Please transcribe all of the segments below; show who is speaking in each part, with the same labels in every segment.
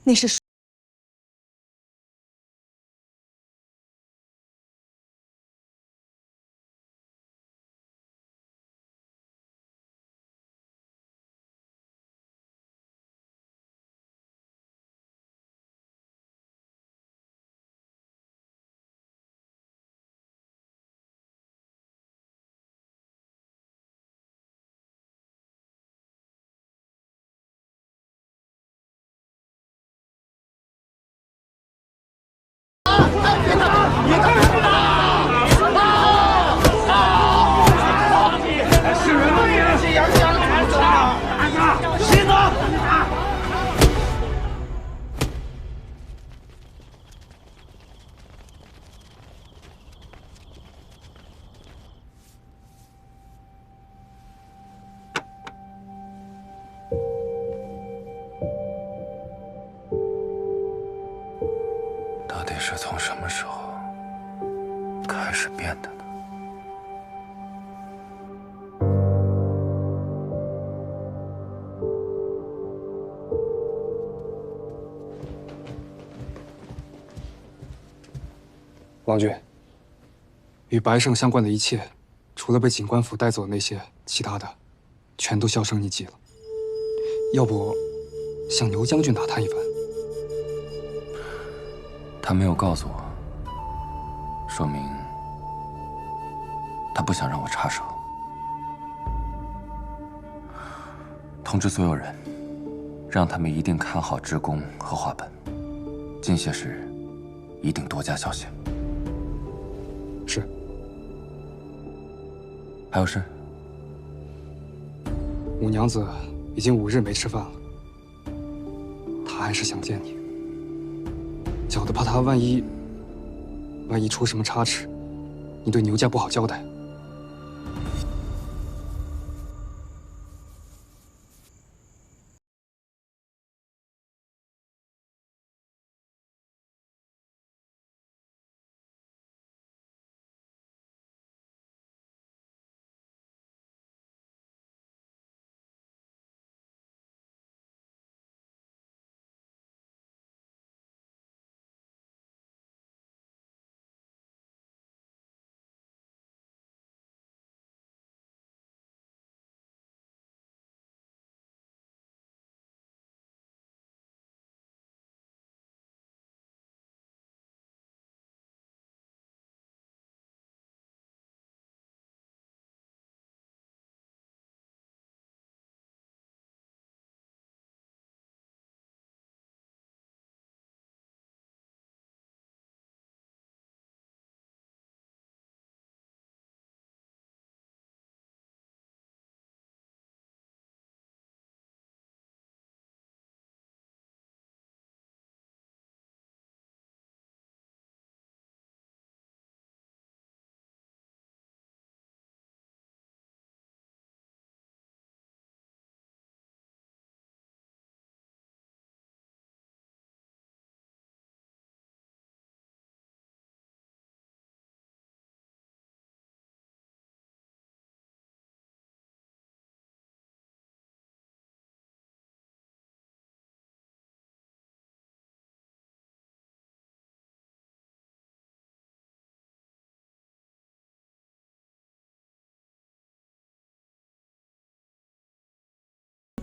Speaker 1: 那是。
Speaker 2: 到底是从什么时候开始变的呢？
Speaker 3: 王俊，与白胜相关的一切，除了被警官府带走的那些，其他的全都销声匿迹了。要不，向牛将军打探一番？
Speaker 2: 他没有告诉我，说明他不想让我插手。通知所有人，让他们一定看好职工和画本，进械时一定多加小心。
Speaker 3: 是。
Speaker 2: 还有事？
Speaker 3: 五娘子已经5日没吃饭了，她还是想见你。小的怕她万一出什么差池，你对牛家不好交代。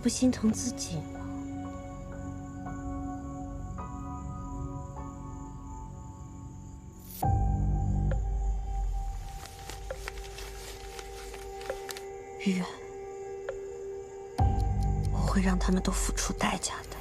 Speaker 4: 不心疼自己吗？玉远，我会让他们都付出代价的。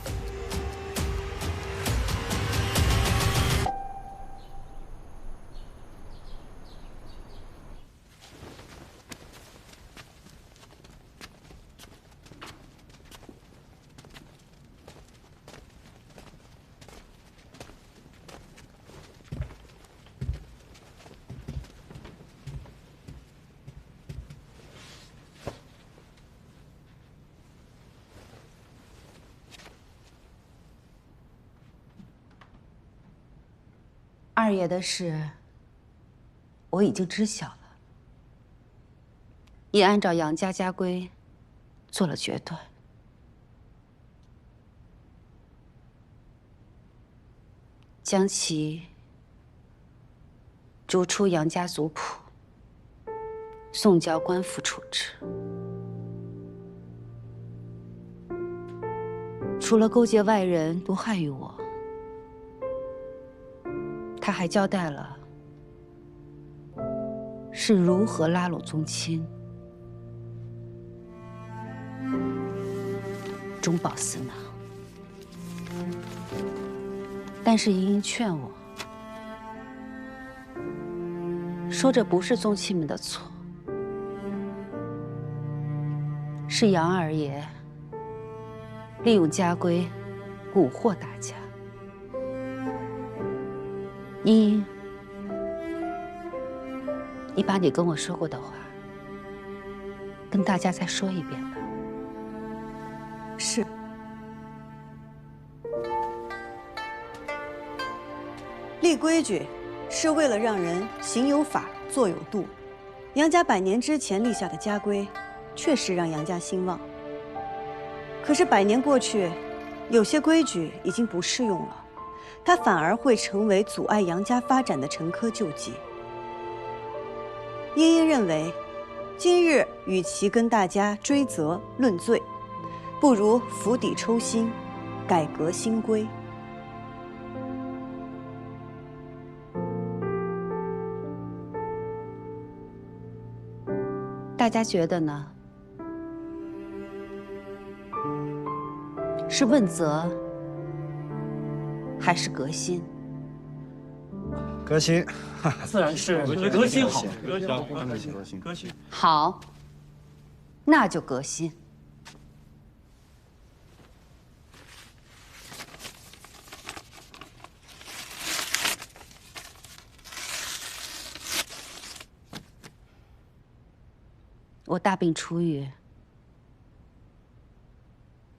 Speaker 5: 二爷的事，我已经知晓了，也按照杨家家规做了决断。将其逐出杨家族谱，送交官府处置。除了勾结外人毒害于我，他还交代了是如何拉拢宗亲，中饱私囊。但是莹莹劝我说，这不是宗亲们的错，是杨二爷利用家规蛊惑大家。茵茵，你把你跟我说过的话跟大家再说一遍吧。
Speaker 1: 是。立规矩是为了让人行有法，坐有度。杨家100年之前立下的家规，确实让杨家兴旺。可是100年过去，有些规矩已经不适用了，它反而会成为阻碍杨家发展的陈疴旧疾。茵茵认为，今日与其跟大家追责论罪，不如釜底抽薪，改革新规。
Speaker 5: 大家觉得呢？是问责，还是革新？
Speaker 6: 革新，
Speaker 7: 自然是革新好。
Speaker 6: 革新。
Speaker 5: 好，那就革新。我大病初愈，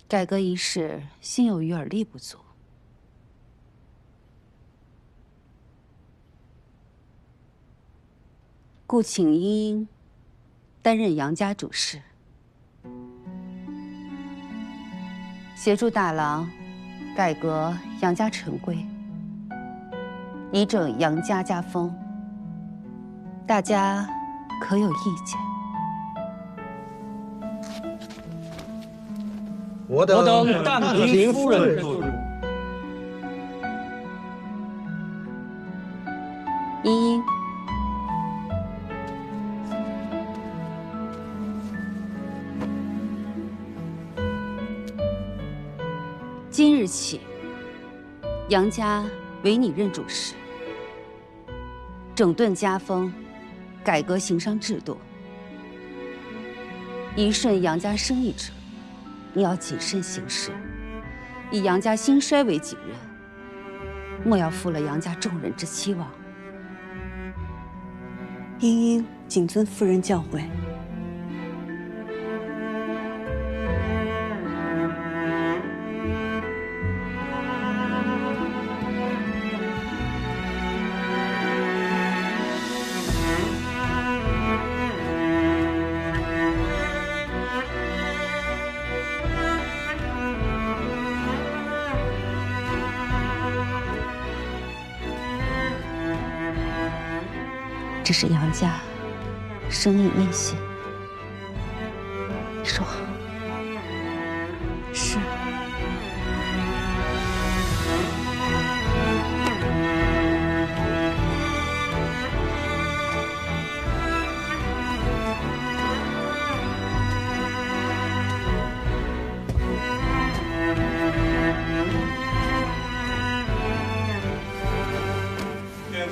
Speaker 5: 改革一事心有余而力不足，故请茵茵担任杨家主事，协助大郎改革杨家陈规，以整杨家家风。大家可有意见？
Speaker 6: 我等
Speaker 7: 但凭夫人做主。
Speaker 5: 茵茵，今日起，杨家委你任主事，整顿家风，改革行商制度，一顺杨家生意者，你要谨慎行事，以杨家兴衰为己任，莫要负了杨家众人之期望。
Speaker 1: 茵茵谨遵夫人教诲。
Speaker 5: 这是杨家生意内信，你说好？
Speaker 1: 是。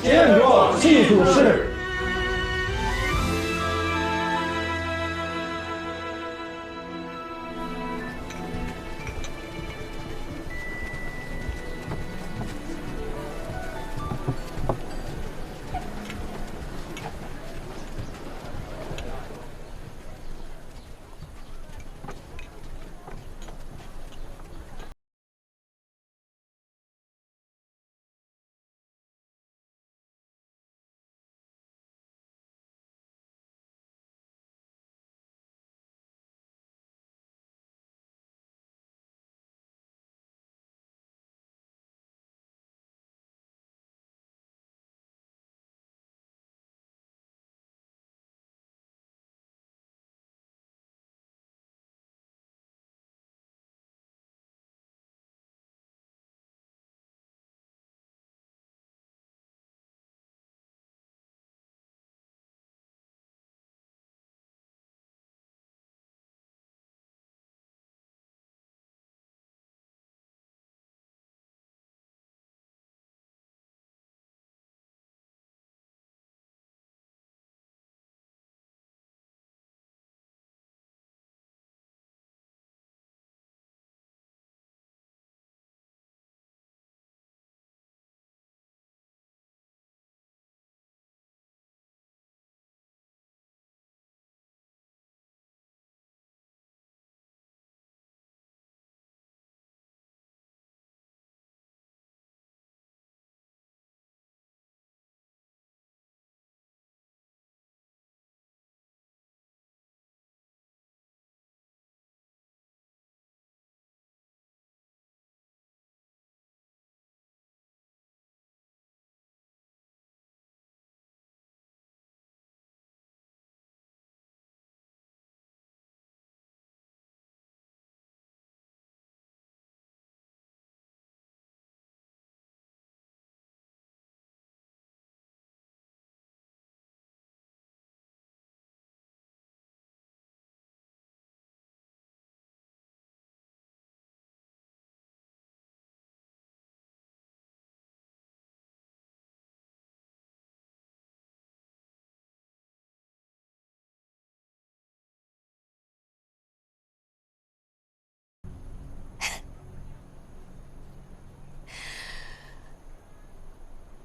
Speaker 7: 见状，系主事。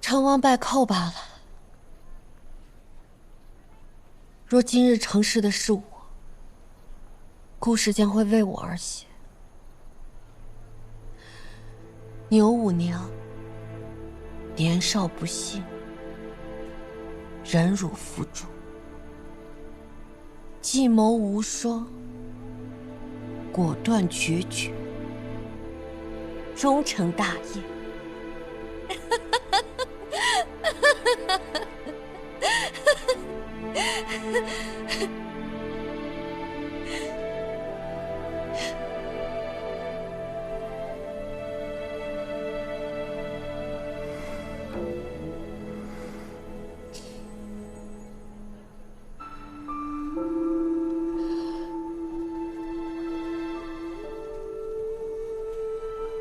Speaker 4: 成王败寇罢了。若今日成事的是我，故事将会为我而写。牛五娘年少不幸，忍辱负重，计谋无双，果断决绝，终成大业。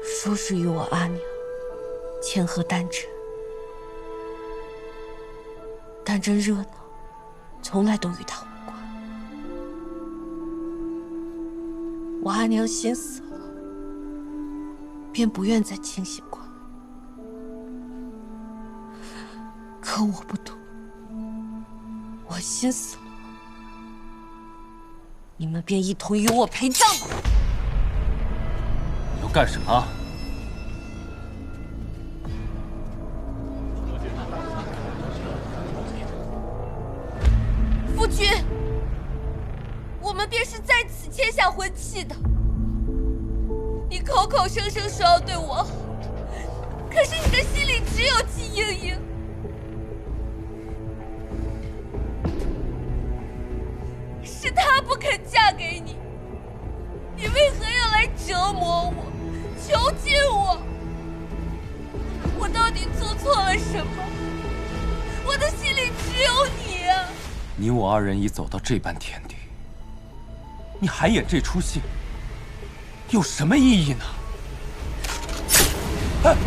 Speaker 4: 说是与我阿娘签和丹针，丹针热闹，从来都与她无关。我阿娘心死了，便不愿再清醒过来。可我不懂，我心死了，你们便一同与我陪葬吧。
Speaker 2: 你要干什么？
Speaker 4: 夫君，我们便是在此签下婚契的。你口口声声说要对我好，可是你的心里只有季莺莺。是她不肯嫁给你，你为何要来折磨我、囚禁我？我到底做错了什么？我的心里只有你啊！
Speaker 2: 你我二人已走到这般田地，你还演这出戏，有什么意义呢？哎！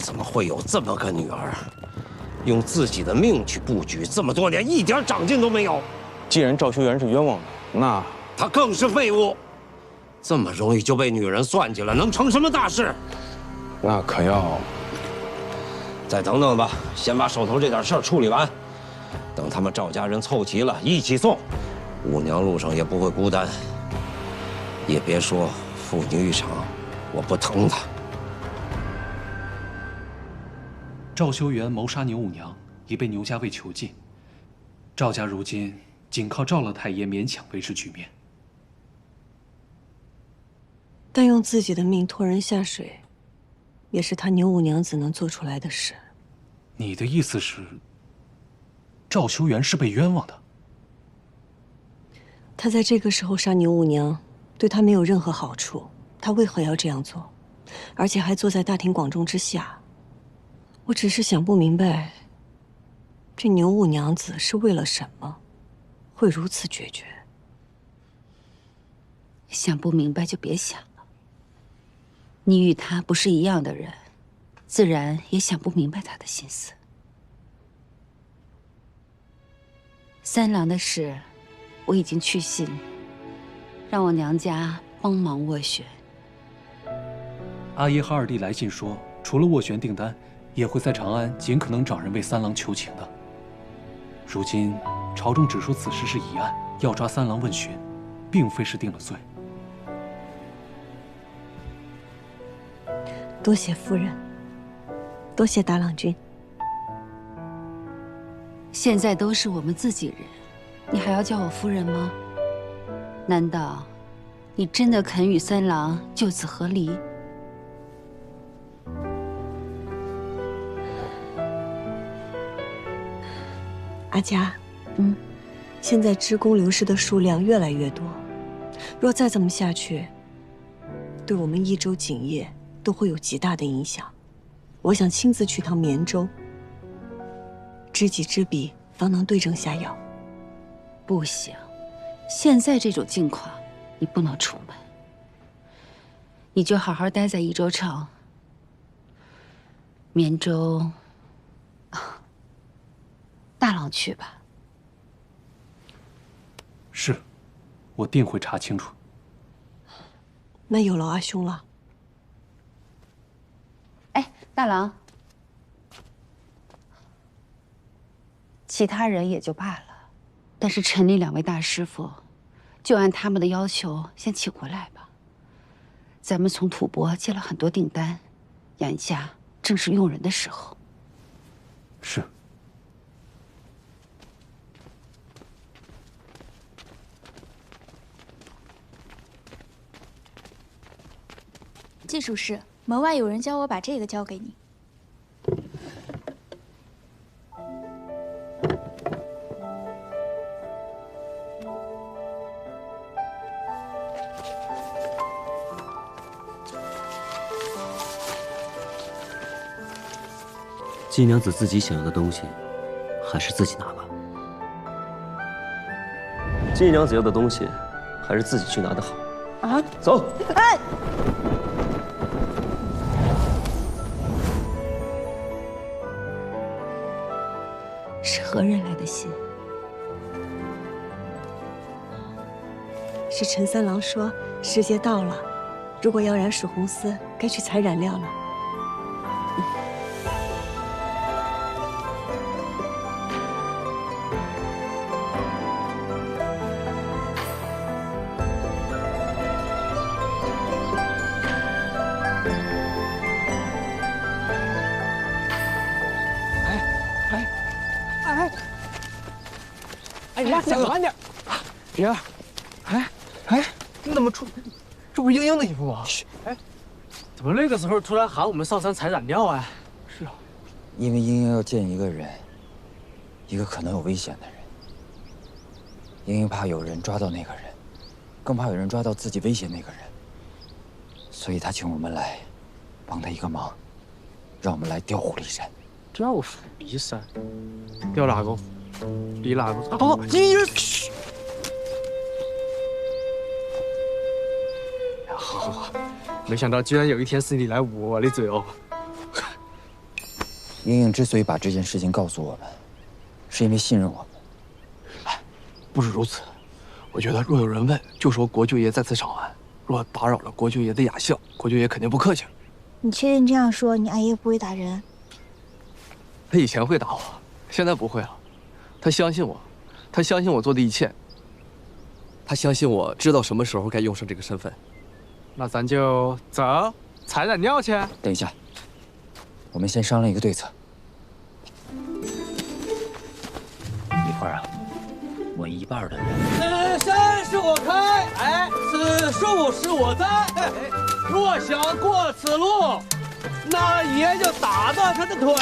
Speaker 8: 怎么会有这么个女儿？用自己的命去布局，这么多年一点长进都没有。
Speaker 9: 既然赵修元是冤枉的，那
Speaker 8: 他更是废物。这么容易就被女人算计了，能成什么大事？
Speaker 9: 那可要
Speaker 8: 再等等吧，先把手头这点事儿处理完。等他们赵家人凑齐了，一起送。五娘路上也不会孤单。也别说父女一场，我不疼她。
Speaker 10: 赵修元谋杀牛五娘，已被牛家卫囚禁。赵家如今仅靠赵老太爷勉强维持局面。
Speaker 1: 但用自己的命拖人下水，也是他牛五娘子能做出来的事。
Speaker 10: 你的意思是，赵修元是被冤枉的？
Speaker 1: 他在这个时候杀牛五娘，对他没有任何好处。他为何要这样做？而且还坐在大庭广众之下。我只是想不明白，这牛五娘子是为了什么，会如此决绝？
Speaker 5: 想不明白就别想了。你与他不是一样的人，自然也想不明白他的心思。三郎的事，我已经去信，让我娘家帮忙斡旋。
Speaker 10: 阿爷和二弟来信说，除了斡旋订单，也会在长安尽可能找人为三郎求情的。如今朝中只说此事是疑案，要抓三郎问询，并非是定了罪。
Speaker 1: 多谢夫人，多谢大郎君。
Speaker 5: 现在都是我们自己人，你还要叫我夫人吗？难道你真的肯与三郎就此和离？
Speaker 1: 阿佳，现在职工流失的数量越来越多，若再这么下去，对我们益州锦业都会有极大的影响。我想亲自去趟绵州，知己知彼，方能对症下药。
Speaker 5: 不行，现在这种境况，你不能出门，你就好好待在益州城。绵州，大郎去吧。
Speaker 10: 是，我定会查清楚。
Speaker 1: 那有劳阿兄了。
Speaker 5: 哎，大郎，其他人也就罢了，但是陈李两位大师傅，就按他们的要求先请回来吧。咱们从吐蕃接了很多订单，眼下正是用人的时候。
Speaker 10: 是。
Speaker 11: 季术士，门外有人教我把这个交给你。
Speaker 12: 季娘子自己想要的东西，还是自己拿吧。季娘子要的东西，还是自己去拿的好。
Speaker 1: 啊，
Speaker 12: 走。
Speaker 1: 哎。
Speaker 5: 是何人来的信？
Speaker 1: 是陈三郎说时节到了，如果要染水红丝，该去采染料了。
Speaker 13: 哎，你俩走慢点。别，你怎么出？这不是英英的衣服吗？哎，怎么那个时候突然喊我们上山采染料啊？是啊，
Speaker 14: 因为英英要见一个人，一个可能有危险的人。英英怕有人抓到那个人，更怕有人抓到自己威胁那个人，所以她请我们来，帮她一个忙，让我们来调虎离山。
Speaker 13: 调虎离山？调哪个？离哪个？哦，英英，嘘。好，没想到居然有一天是你来捂我的嘴哦。
Speaker 14: 英英之所以把这件事情告诉我们，是因为信任我们。
Speaker 13: 哎，不是如此，我觉得若有人问，就说国舅爷在此赏玩；若打扰了国舅爷的雅兴，国舅爷肯定不客气了。
Speaker 11: 你确定这样说，你阿爷不会打人？
Speaker 13: 他以前会打我，现在不会了。他相信我，他相信我做的一切。
Speaker 15: 他相信我知道什么时候该用上这个身份。
Speaker 13: 那咱就走，采染料去。
Speaker 14: 等一下，我们先商量一个对策。一会儿啊，我一半的人。
Speaker 7: 此山是我开，哎，此树是我栽。哎，若想过此路，那爷就打断他的腿。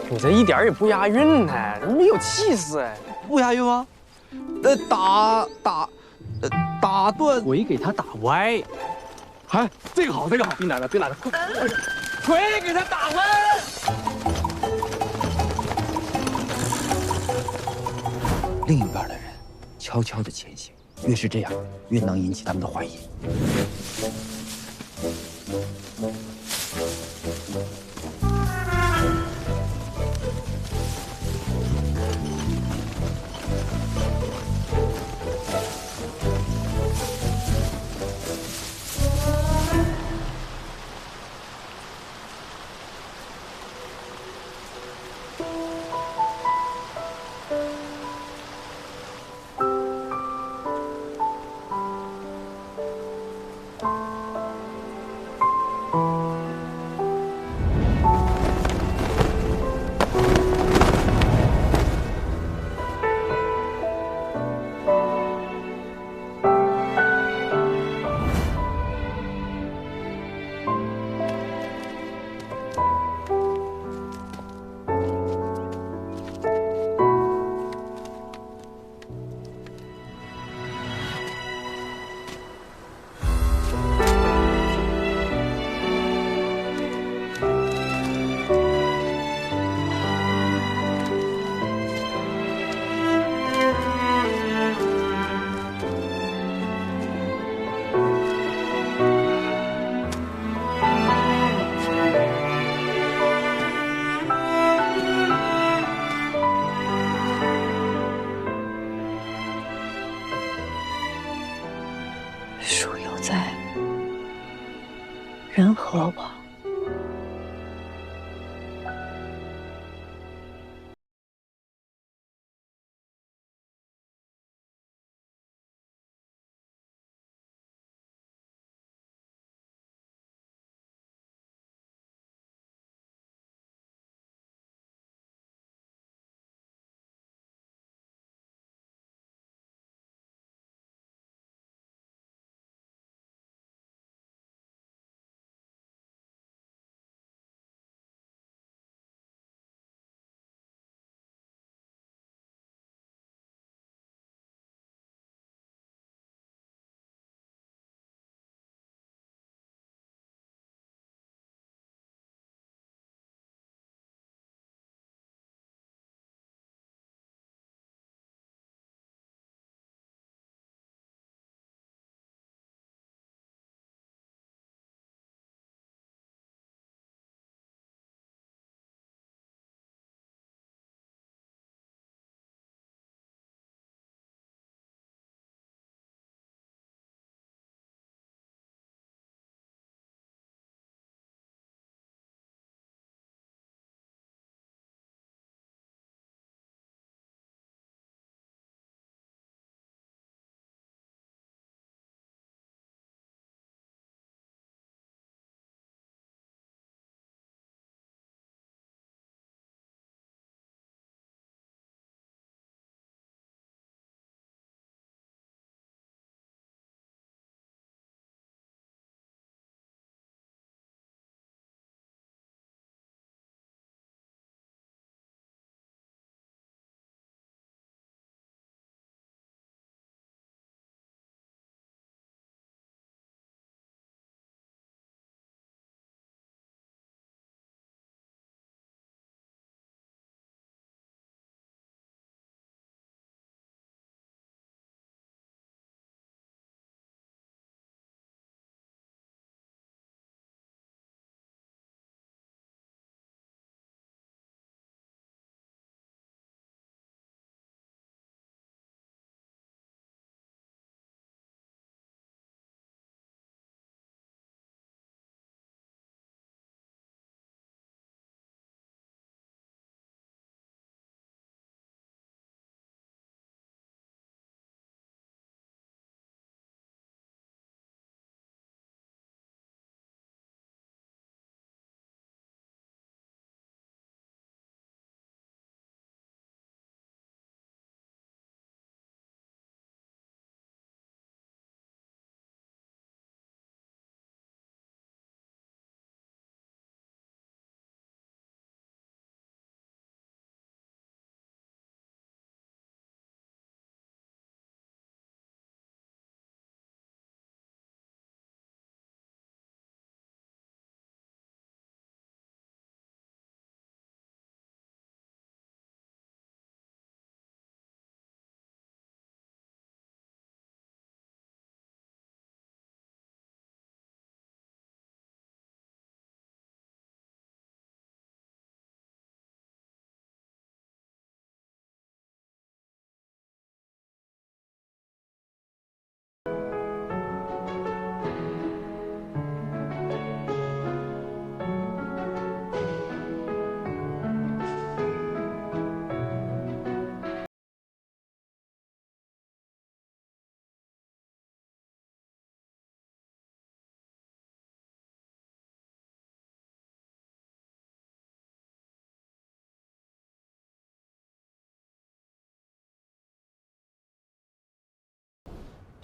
Speaker 13: 你这一点也不押韵呢，没有气势哎。
Speaker 15: 不押韵吗？打断
Speaker 13: 腿给他打歪。哎，这个好，这个好，别来了，别来了，
Speaker 7: 腿给他打歪。
Speaker 14: 另一半的人悄悄地前行，越是这样，越能引起他们的怀疑。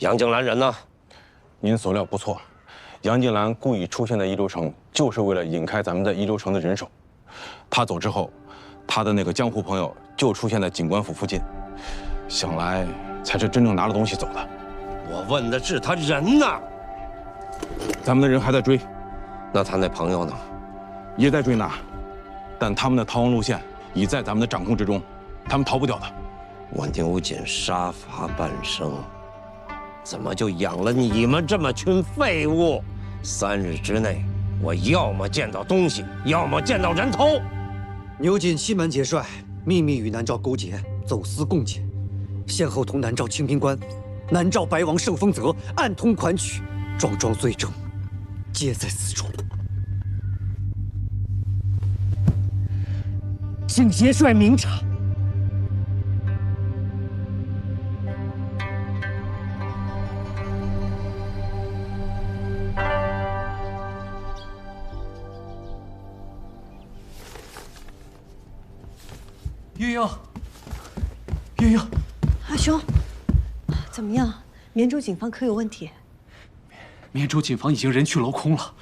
Speaker 8: 杨静兰人呢？
Speaker 9: 您所料不错，杨静兰故意出现在益州城，就是为了引开咱们在益州城的人手。她走之后，她的那个江湖朋友就出现在警官府附近，想来才是真正拿了东西走的。
Speaker 8: 我问的是他人呢？
Speaker 9: 咱们的人还在追，
Speaker 8: 那他那朋友呢？
Speaker 9: 也在追拿，但他们的逃亡路线已在咱们的掌控之中，他们逃不掉的。
Speaker 8: 我牛瑾杀伐半生，怎么就养了你们这么群废物？3日之内，我要么见到东西，要么见到人头。
Speaker 16: 牛瑾欺瞒节帅，秘密与南诏勾结，走私贡钱，先后同南诏清平关、南诏白王盛丰泽暗通款曲，桩桩罪证，皆在此处。请节帅明察。
Speaker 10: 鸳鸯，鸳鸯，
Speaker 1: 阿兄，怎么样？绵州警方可有问题？
Speaker 10: 绵州警方已经人去楼空了。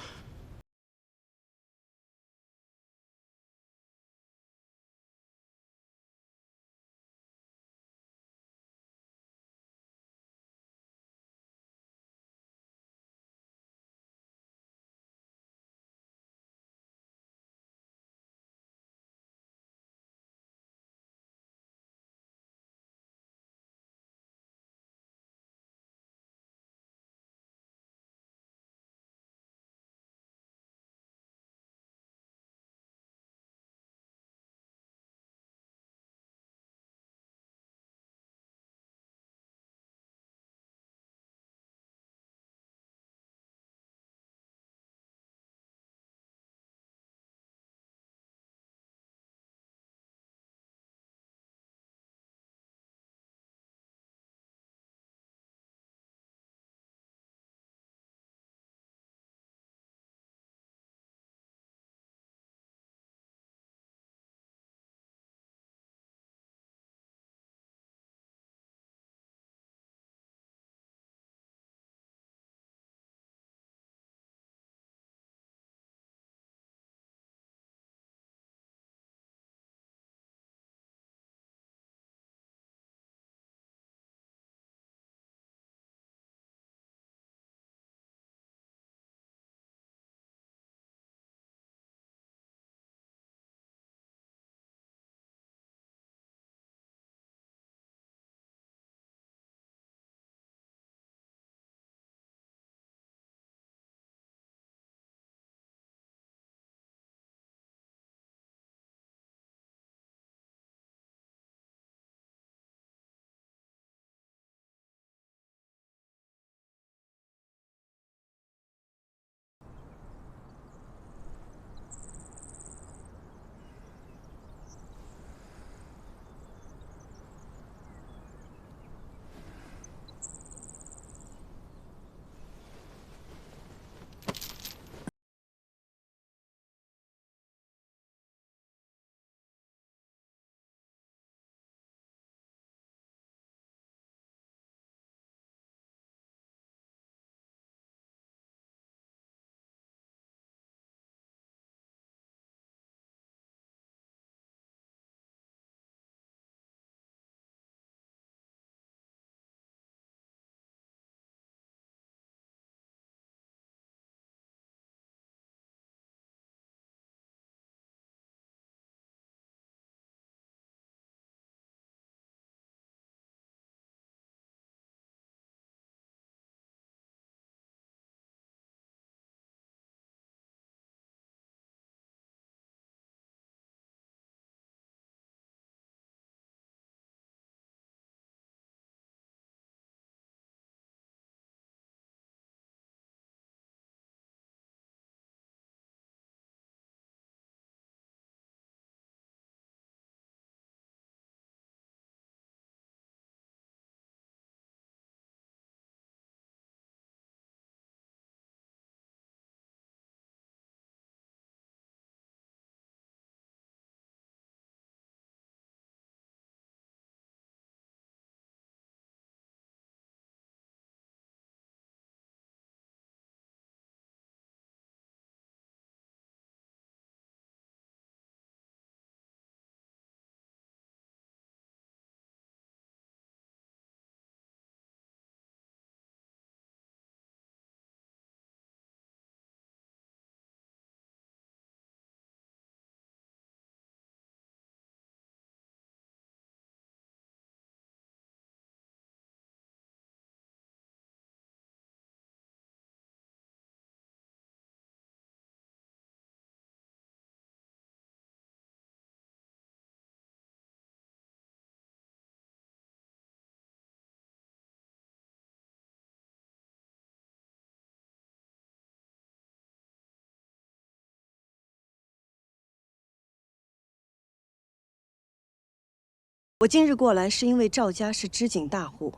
Speaker 1: 我今日过来是因为赵家是织锦大户，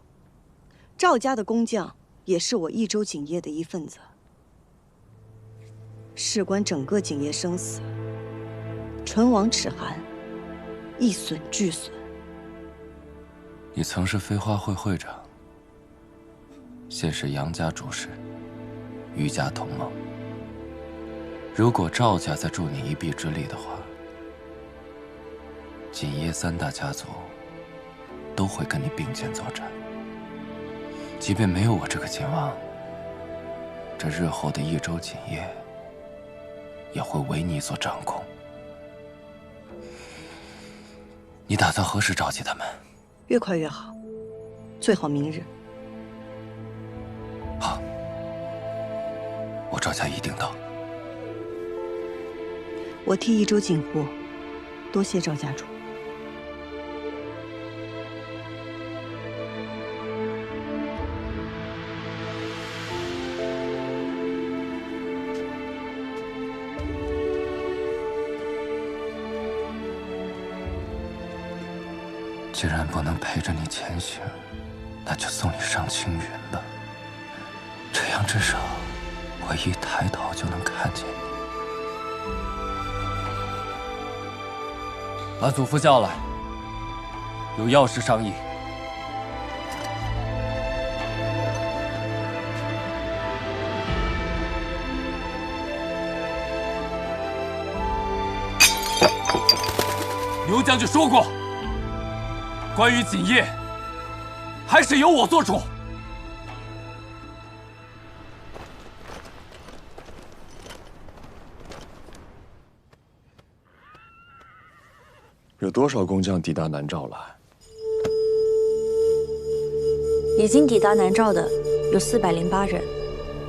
Speaker 1: 赵家的工匠也是我益州锦业的一份子。事关整个锦业生死，唇亡齿寒，一损俱损。
Speaker 2: 你曾是飞花会会长，现是杨家主事，与家同盟。如果赵家再助你一臂之力的话，锦业3大家族都会跟你并肩作战。即便没有我这个锦王，这日后的益州锦业也会为你所掌控。你打算何时召集他们？
Speaker 1: 越快越好，最好明日。
Speaker 2: 好，我赵家一定到。
Speaker 1: 我替益州进货，多谢赵家主。
Speaker 2: 既然不能陪着你前行，那就送你上青云吧。这样至少我一抬头就能看见你。把祖父叫来，有要事商议。刘将军说过，关于锦业，还是由我做主。
Speaker 17: 有多少工匠抵达南诏了？
Speaker 18: 已经抵达南诏的有408人，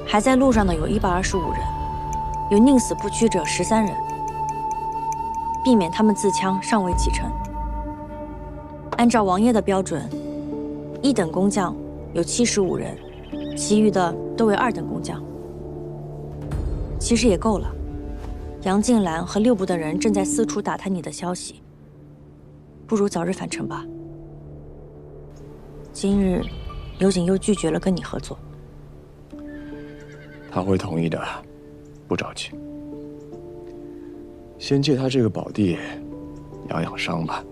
Speaker 18: 还在路上的有125人，有宁死不屈者13人，避免他们自戕尚未启程。按照王爷的标准，1等工匠有75人，其余的都为2等工匠。其实也够了。杨静兰和6部的人正在四处打探你的消息，不如早日返程吧。今日刘瑾又拒绝了跟你合作。
Speaker 17: 他会同意的，不着急。先借他这个宝地养养伤吧。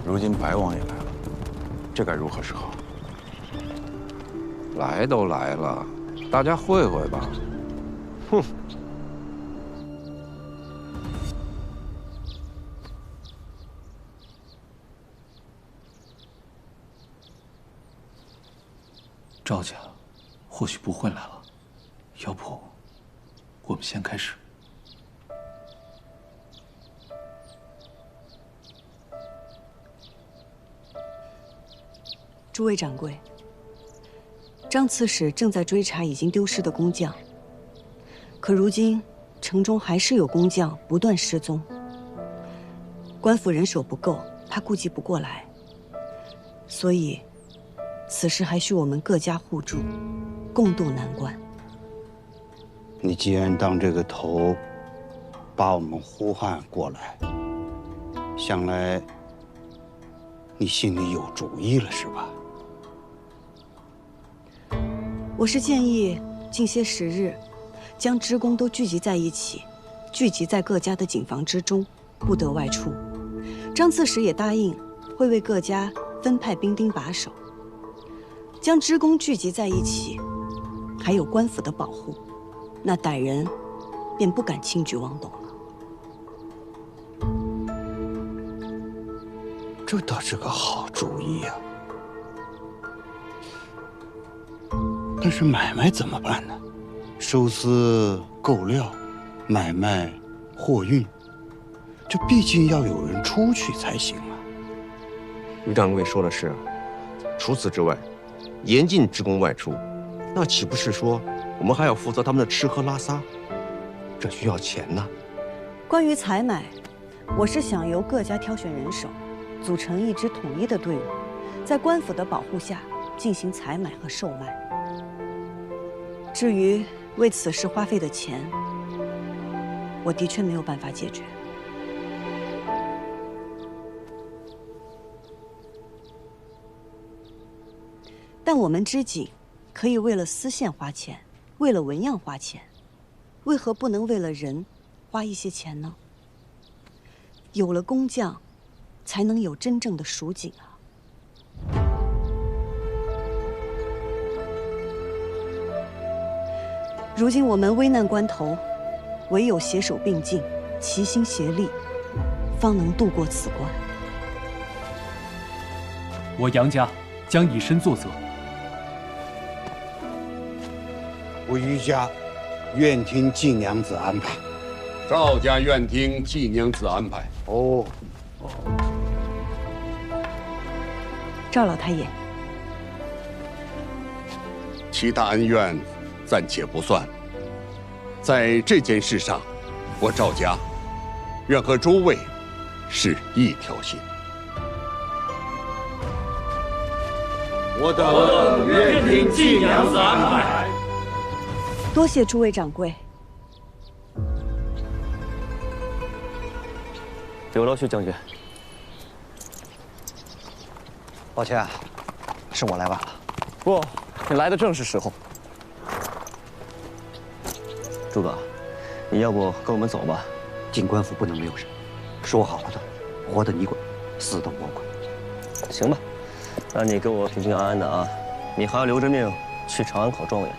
Speaker 9: 如今白王也来了，这该如何是好？
Speaker 8: 来都来了，大家会会吧。哼。
Speaker 10: 赵家或许不会来了，要不我们先开始。
Speaker 1: 诸位掌柜，张刺史正在追查已经丢失的工匠，可如今城中还是有工匠不断失踪。官府人手不够，怕顾及不过来，所以此事还需我们各家互助，共度难关。
Speaker 6: 你既然当这个头，把我们呼唤过来，想来你心里有主意了，是吧？
Speaker 1: 我是建议近些时日，将职工都聚集在一起，聚集在各家的锦房之中，不得外出。张刺史也答应会为各家分派兵丁把守。将职工聚集在一起，还有官府的保护，那歹人便不敢轻举妄动了。
Speaker 6: 这倒是个好主意呀。但是买卖怎么办呢？收丝、购料、买卖、货运，这毕竟要有人出去才行啊。
Speaker 19: 于掌柜说的是，除此之外，严禁职工外出，那岂不是说我们还要负责他们的吃喝拉撒？这需要钱呐。
Speaker 1: 关于采买，我是想由各家挑选人手，组成一支统一的队伍，在官府的保护下进行采买和售卖。至于为此事花费的钱，我的确没有办法解决。但我们织锦可以为了丝线花钱，为了纹样花钱，为何不能为了人花一些钱呢？有了工匠，才能有真正的蜀锦啊！如今我们危难关头，唯有携手并进，齐心协力，方能渡过此关。
Speaker 10: 我杨家将以身作则。
Speaker 6: 我余家愿听季娘子安排。
Speaker 20: 赵家愿听季娘子安排。
Speaker 6: 哦，
Speaker 1: 赵老太爷，
Speaker 20: 其他恩怨暂且不算，在这件事上，我赵家愿和诸位是一条心。
Speaker 7: 我等愿听季娘子安排。
Speaker 1: 多谢诸位掌柜。
Speaker 21: 刘老徐将军，
Speaker 16: 抱歉，是我来晚了。
Speaker 21: 不，你来的正是时候。诸葛，你要不跟我们走吧？
Speaker 16: 警官府不能没有人，说好了的，活的你管，死的我管。
Speaker 21: 行吧，那你给我平平安安的啊！你还要留着命去长安考状元，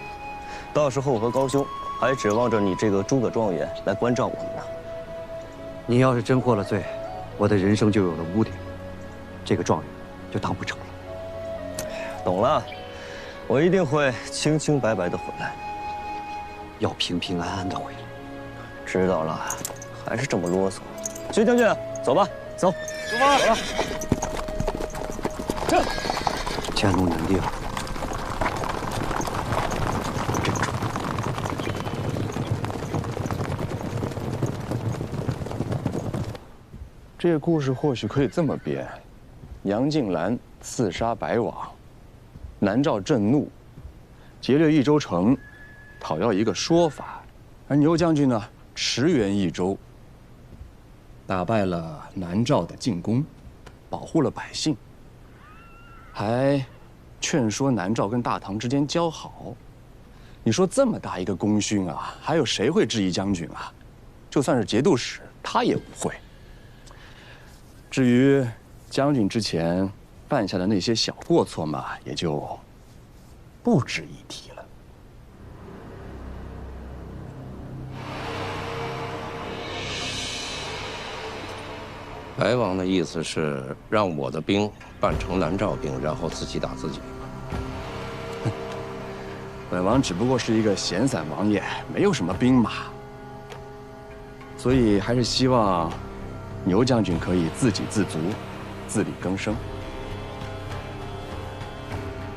Speaker 21: 到时候我和高兄还指望着你这个诸葛状元来关照我们呢。
Speaker 16: 你要是真获了罪，我的人生就有了污点，这个状元就当不成了。
Speaker 21: 懂了，我一定会清清白白的回来，
Speaker 16: 要平平安安的回来。
Speaker 21: 知道了，还是这么啰嗦。徐将军，走吧，走，
Speaker 7: 出发，
Speaker 21: 走了。
Speaker 16: 这天路难定，珍重。
Speaker 17: 这个故事或许可以这么编：杨静兰刺杀白王，南诏震怒，劫掠益州城，讨要一个说法；而牛将军呢，驰援益州，打败了南诏的进攻，保护了百姓，还劝说南诏跟大唐之间交好。你说这么大一个功勋啊，还有谁会质疑将军啊？就算是节度使，他也不会。至于将军之前犯下的那些小过错嘛，也就不值一提了。
Speaker 8: 白王的意思是让我的兵扮成南诏兵，然后自己打自己。
Speaker 17: 本王只不过是一个闲散王爷，没有什么兵马，所以还是希望牛将军可以自给自足，自力更生。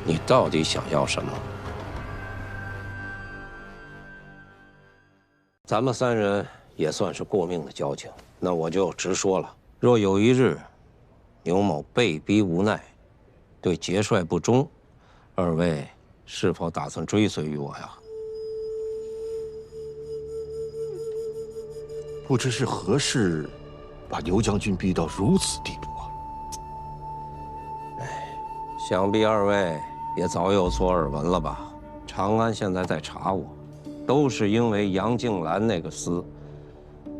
Speaker 8: 你到底想要什么？咱们三人也算是过命的交情，那我就直说了。若有一日，牛某被逼无奈，对节帅不忠，二位是否打算追随于我呀？
Speaker 19: 不知是何事，把牛将军逼到如此地步啊！
Speaker 8: 想必二位也早有所耳闻了吧？长安现在在查我，都是因为杨静兰那个厮，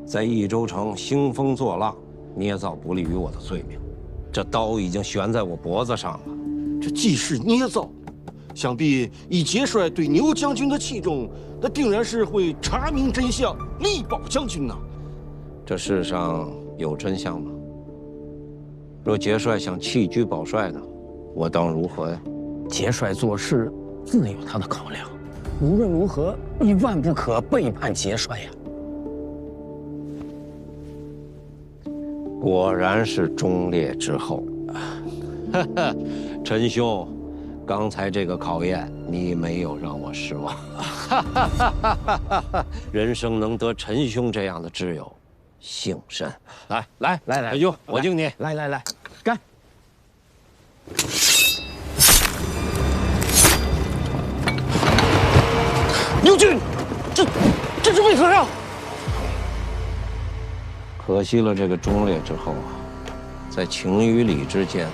Speaker 8: 在益州城兴风作浪，捏造不利于我的罪名，这刀已经悬在我脖子上了。
Speaker 19: 这既是捏造，想必以节帅对牛将军的器重，那定然是会查明真相，力保将军呐。
Speaker 8: 这世上有真相吗？若节帅想弃车保帅呢，我当如何呀？
Speaker 22: 节帅做事自有他的考量，无论如何，你万不可背叛节帅呀！
Speaker 8: 果然是忠烈之后。哈哈，陈兄，刚才这个考验你没有让我失望。人生能得陈兄这样的挚友，幸甚。来，陈兄，我敬你。
Speaker 22: 来，干！
Speaker 19: 牛俊，这是为何呀？
Speaker 8: 可惜了这个忠烈之后啊，在情与理之间。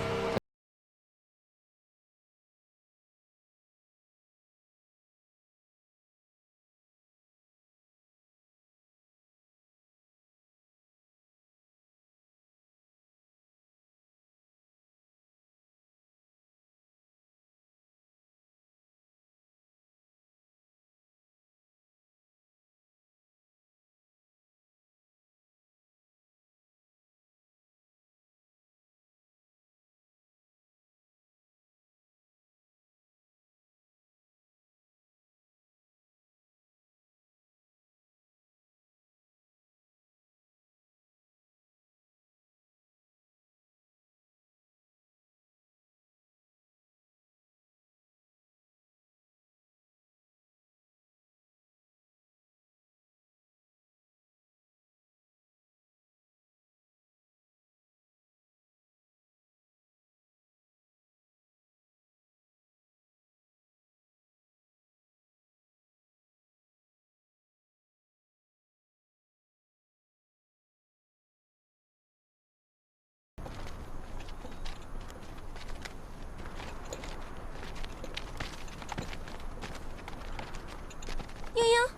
Speaker 11: 嘤嘤。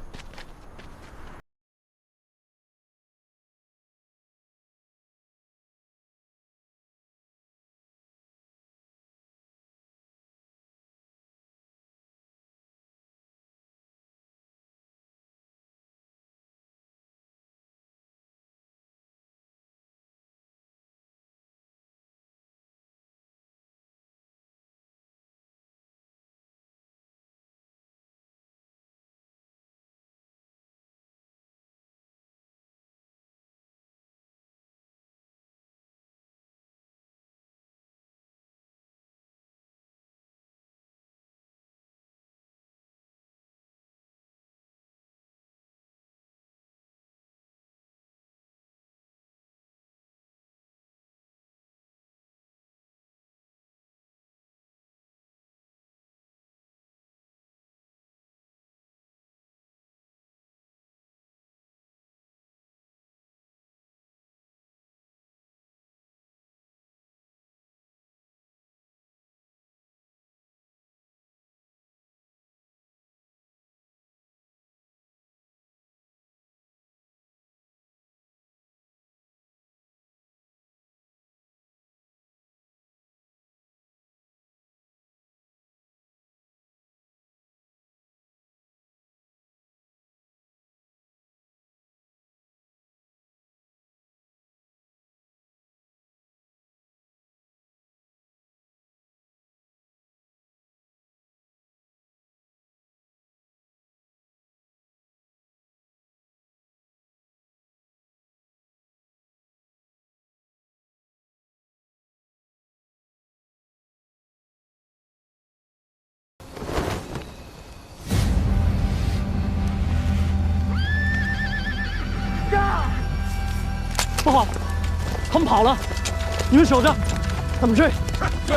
Speaker 13: 不好，他们跑了，你们守着，他们追。是。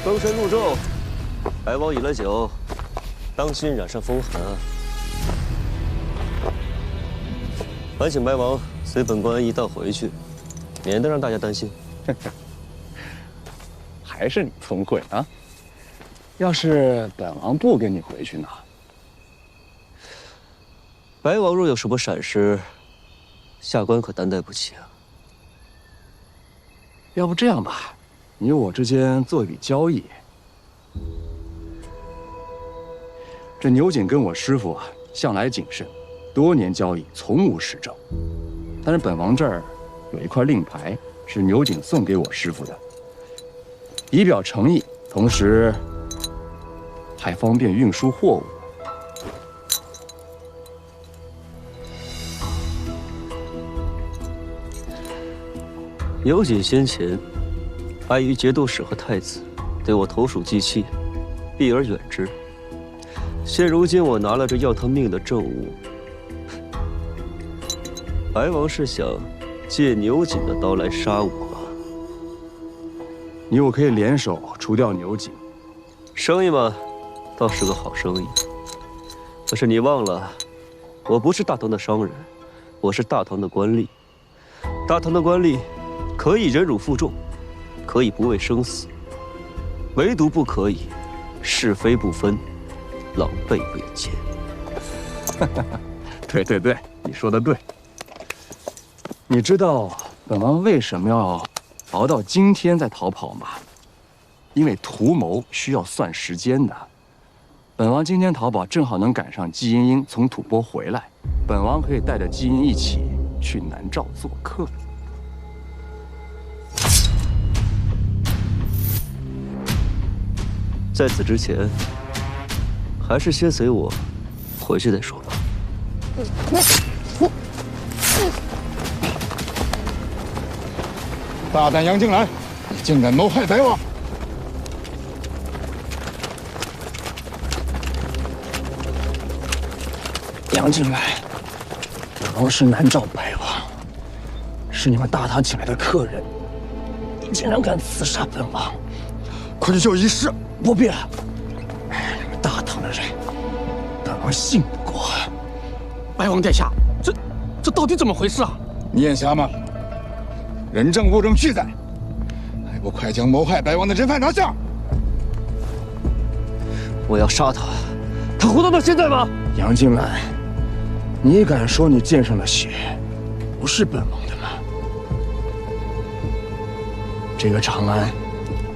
Speaker 21: 登山入纣，白王饮了酒，当心染上风寒啊！烦请白王随本官一道回去，免得让大家担心。
Speaker 17: 还是你聪慧啊！要是本王不跟你回去呢？
Speaker 21: 白王若有什么闪失，下官可担待不起啊。
Speaker 17: 要不这样吧，你我之间做一笔交易。这牛景跟我师傅啊，向来谨慎，多年交易从无失正。但是本王这儿有一块令牌，是牛景送给我师傅的，以表诚意，同时还方便运输货物。
Speaker 21: 牛景先前碍于节度使和太子对我投鼠忌器，避而远之。现如今我拿了这要他命的政务，白王是想借牛景的刀来杀我吧？
Speaker 17: 你我可以联手除掉牛景。
Speaker 21: 生意嘛，倒是个好生意。可是你忘了，我不是大唐的商人，我是大唐的官吏。大唐的官吏可以忍辱负重，可以不畏生死，唯独不可以是非不分，狼狈为奸。
Speaker 17: 对，你说的对。你知道本王为什么要熬到今天再逃跑吗？因为图谋需要算时间的。本王今天逃跑，正好能赶上季英英从吐蕃回来，本王可以带着季英一起去南诏做客。
Speaker 21: 在此之前，还是先随我回去再说吧。
Speaker 17: 大胆杨静兰，你竟敢谋害白王！杨静兰，本王是南诏白王，是你们大唐请来的客人，你竟然敢刺杀本王！快去就一试！不必了，你们大唐的人，本王信不过。
Speaker 15: 白王殿下，这到底怎么回事啊？
Speaker 17: 你眼瞎吗？人证物证俱在，还不快将谋害白王的人犯拿下！
Speaker 21: 我要杀他，他活动到现在吗？
Speaker 17: 杨静兰，你敢说你溅上的血不是本王的吗？这个长安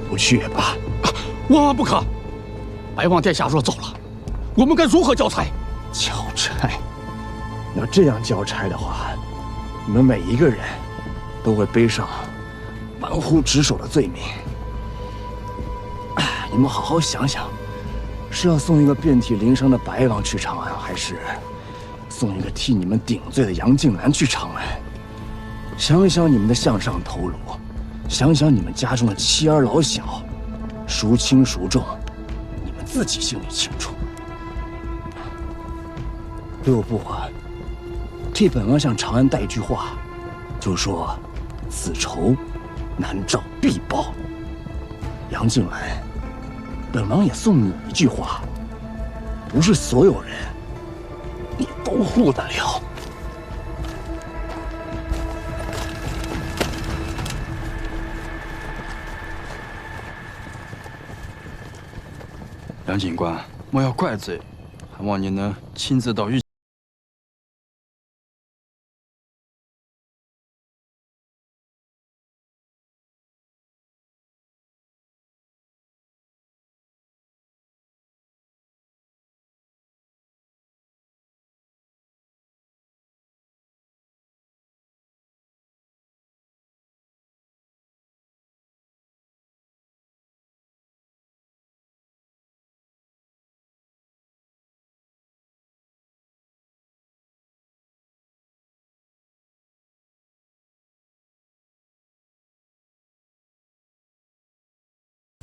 Speaker 17: 不去也罢。
Speaker 15: 万万不可！白王殿下若走了，我们该如何交差？
Speaker 17: 交差？要这样交差的话，你们每一个人都会背上玩忽职守的罪名。你们好好想想，是要送一个遍体鳞伤的白王去长安，还是送一个替你们顶罪的杨静兰去长安？想一想你们的项上头颅，想想你们家中的妻儿老小，孰轻孰重，你们自己心里清楚。六部替本王向长安带句话，就说此仇南诏必报。杨静兰，本王也送你一句话，不是所有人你都护得了。
Speaker 3: 杨警官，莫要怪罪，还望你能亲自到御。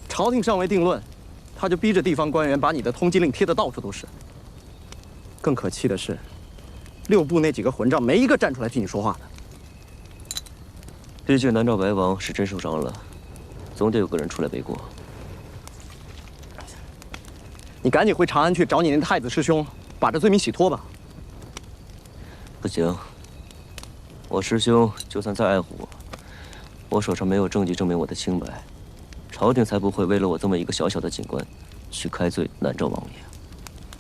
Speaker 13: 朝廷尚未定论，他就逼着地方官员把你的通缉令贴得到处都是。更可气的是，六部那几个混账没一个站出来替你说话的。
Speaker 21: 毕竟南诏白王是真受伤了，总得有个人出来背锅。
Speaker 13: 你赶紧回长安去找你那太子师兄，把这罪名洗脱吧。
Speaker 21: 不行，我师兄就算再爱护我，我手上没有证据证明我的清白。朝廷才不会为了我这么一个小小的警官，去开罪南诏王爷。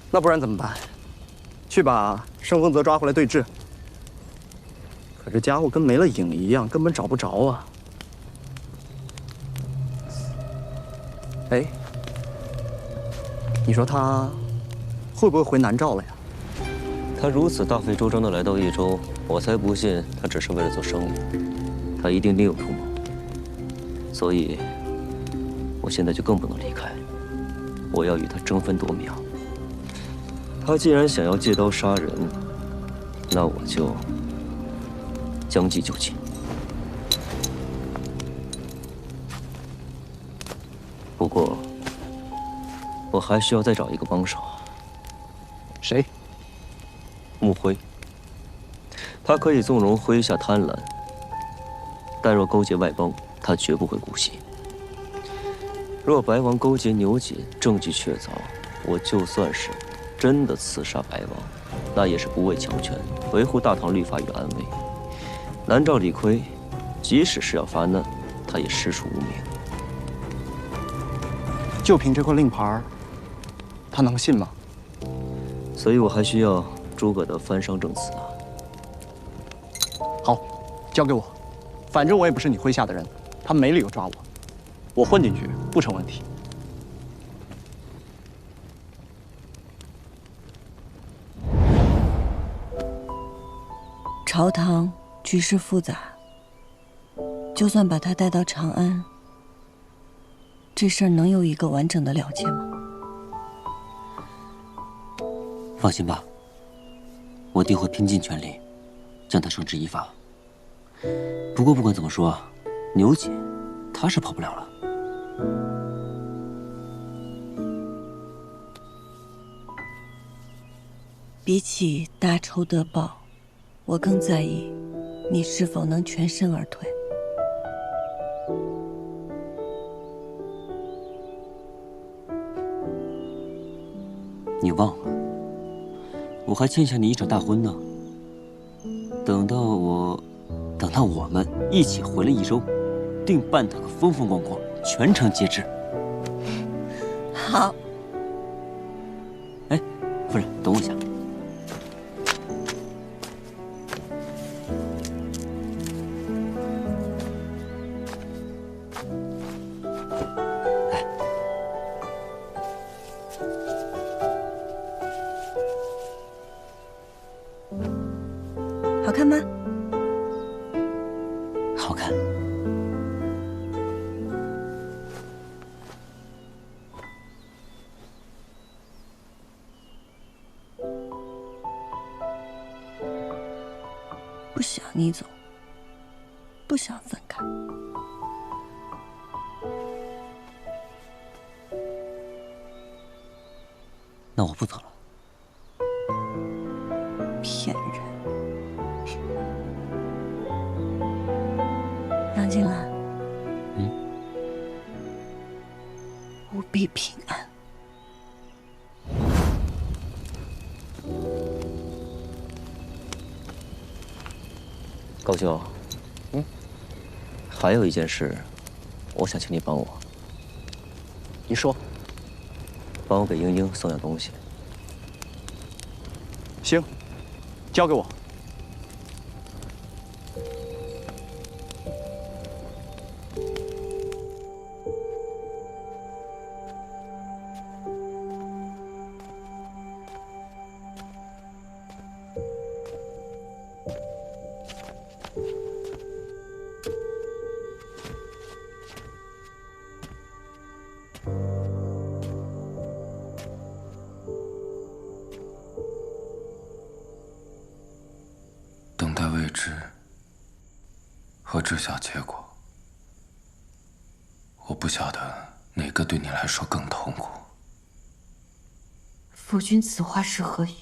Speaker 13: 那不然怎么办？去把盛丰泽抓回来对质。可这家伙跟没了影一样，根本找不着啊！哎，你说他会不会回南诏了呀？
Speaker 21: 他如此大费周章地来到益州，我才不信他只是为了做生意，他一定另有图谋。所以。我现在就更不能离开，我要与他争分夺秒。他既然想要借刀杀人，那我就将计就计。不过，我还需要再找一个帮手。
Speaker 13: 谁？
Speaker 21: 穆辉。他可以纵容麾下贪婪，但若勾结外邦，他绝不会姑息。若白王勾结牛瑾，证据确凿，我就算是真的刺杀白王，那也是不畏强权，维护大唐律法与安危。南诏李逵，即使是要发难，他也实属无名。
Speaker 17: 就凭这块令牌，他能信吗？
Speaker 21: 所以我还需要诸葛的翻商证词啊。
Speaker 17: 好，交给我。反正我也不是你麾下的人，他们没理由抓我，我混进去不成问题。
Speaker 4: 朝堂局势复杂，就算把他带到长安，这事儿能有一个完整的了结吗？
Speaker 21: 放心吧，我定会拼尽全力，将他绳之以法。不过不管怎么说，牛瑾他是跑不了了。
Speaker 4: 比起大仇得报，我更在意你是否能全身而退。
Speaker 21: 你忘了，我还欠下你一场大婚呢。等到我们一起回了益州，定办他个风风光光，全城皆知。
Speaker 4: 好。
Speaker 21: 哎，夫人，等我一下。
Speaker 4: 好看吗？
Speaker 21: 好看。
Speaker 4: 不想你走，不想分开。
Speaker 21: 那我不走了。
Speaker 4: 骗人！杨静兰，务必平安。
Speaker 21: 高兄，还有一件事，我想请你帮我。
Speaker 17: 你说。
Speaker 21: 帮我给英英送样东西。
Speaker 17: 行，交给我。
Speaker 2: 等待未知和知晓结果，我不晓得哪个对你来说更痛苦。
Speaker 4: 夫君此话是何意？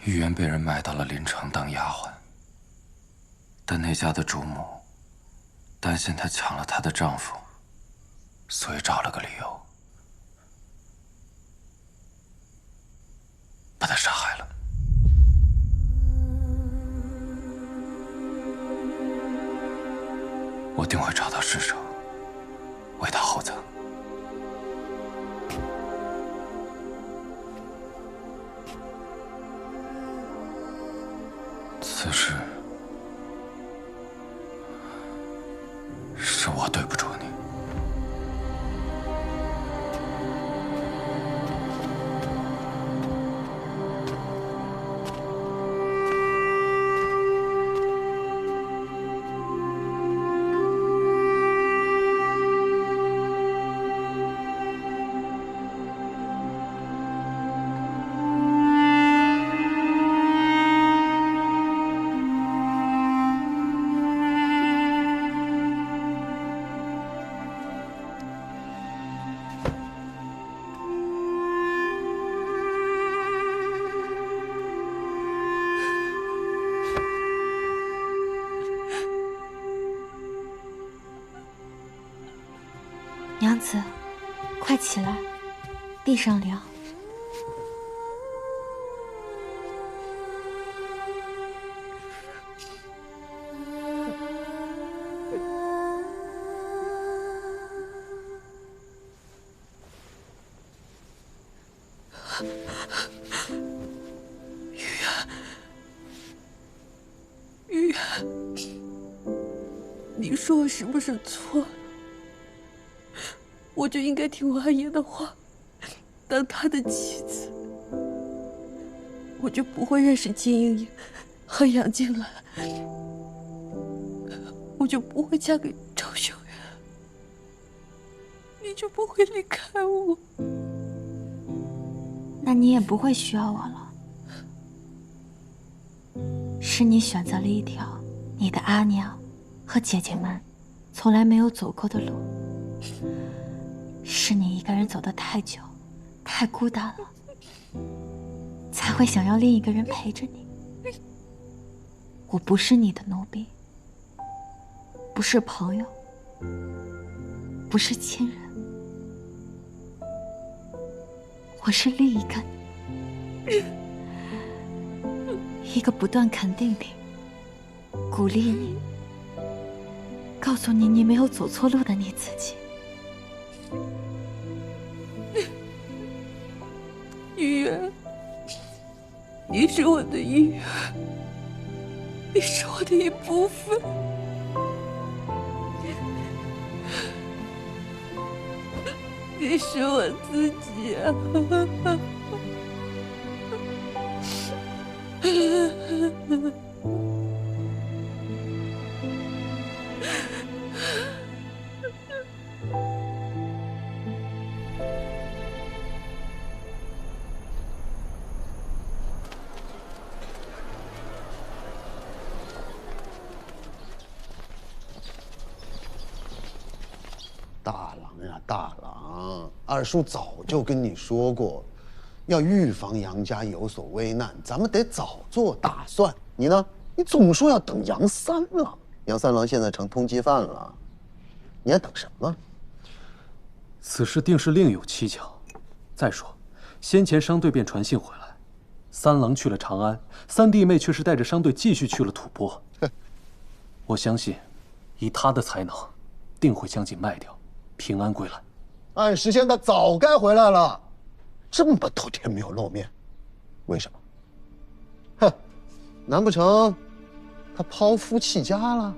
Speaker 2: 玉媛被人卖到了临城当丫鬟，但那家的主母担心她抢了她的丈夫，所以找了个理由把她杀害了。我定会找到尸首，为她厚葬。此事是我对不住你。
Speaker 11: 娘子，快起来，地上凉。
Speaker 4: 玉言，你说我是不是错了？我就应该听我阿爷的话，当他的妻子，我就不会认识金莹莹和杨静兰，我就不会嫁给赵修远，你就不会离开我，
Speaker 11: 那你也不会需要我了。是你选择了一条你的阿娘和姐姐们从来没有走过的路，是你一个人走得太久，太孤单了，才会想要另一个人陪着你。我不是你的奴婢，不是朋友，不是亲人，我是另一个你，一个不断肯定你、鼓励你、告诉你你没有走错路的你自己。
Speaker 4: 玉言，你是我的姻缘，你是我的一部分。你是我自己啊！
Speaker 6: 大郎呀，大郎，二叔早就跟你说过，要预防杨家有所危难，咱们得早做打算。你呢？你总说要等杨三郎，杨三郎现在成通缉犯了，你还等什么？
Speaker 10: 此事定是另有蹊跷。再说，先前商队便传信回来，三郎去了长安，三弟妹却是带着商队继续去了吐蕃。我相信，以他的才能，定会将锦卖掉，平安归来。
Speaker 6: 按时间他早该回来了，这么多天没有露面，为什么？哼，难不成他抛夫弃家了，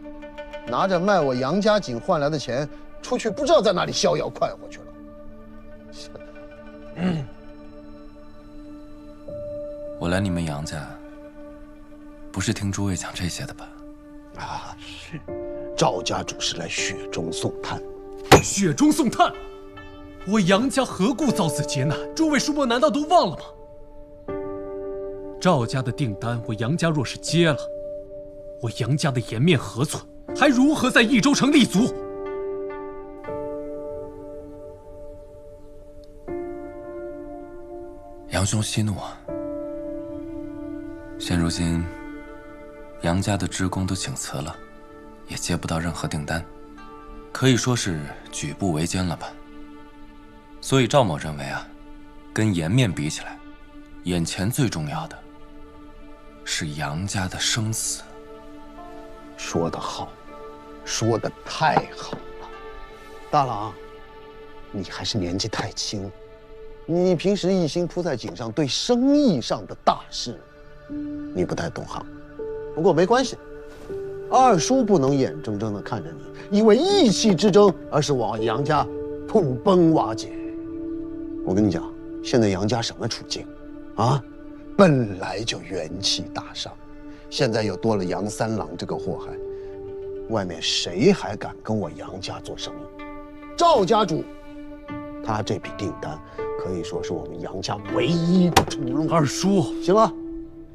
Speaker 6: 拿着卖我杨家锦换来的钱，出去不知道在哪里逍遥快活去了？
Speaker 2: 我来你们杨家，不是听诸位讲这些的吧？
Speaker 6: 啊，是，赵家主是来雪中送炭。
Speaker 10: 雪中送炭，我杨家何故遭此劫难？诸位叔伯难道都忘了吗？赵家的订单，我杨家若是接了，我杨家的颜面何存？还如何在益州城立足？
Speaker 2: 杨兄息怒啊！现如今，杨家的职工都请辞了，也接不到任何订单，可以说是举步维艰了吧。所以赵某认为啊，跟颜面比起来，眼前最重要的是杨家的生死。
Speaker 6: 说得好，说得太好了，大郎，你还是年纪太轻，你平时一心扑在井上，对生意上的大事，你不太懂行。不过没关系，二叔不能眼睁睁地看着你因为义气之争，而是往杨家土崩瓦解。我跟你讲，现在杨家什么处境啊？本来就元气大伤，现在又多了杨三郎这个祸害，外面谁还敢跟我杨家做生意？赵家主，他这笔订单可以说是我们杨家唯一的出路。
Speaker 10: 二叔，
Speaker 6: 行了，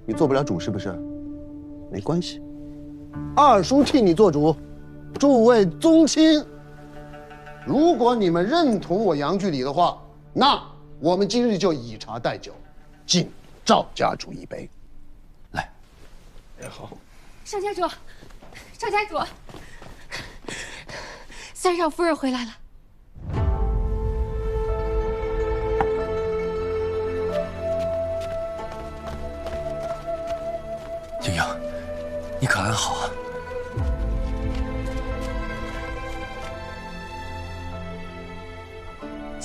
Speaker 6: 你做不了主是不是？没关系，二叔替你做主。诸位宗亲，如果你们认同我杨居里的话，那我们今日就以茶代酒，敬赵家主一杯。来，
Speaker 17: 也好。
Speaker 11: 邵家主，邵家主，三少夫人回来了。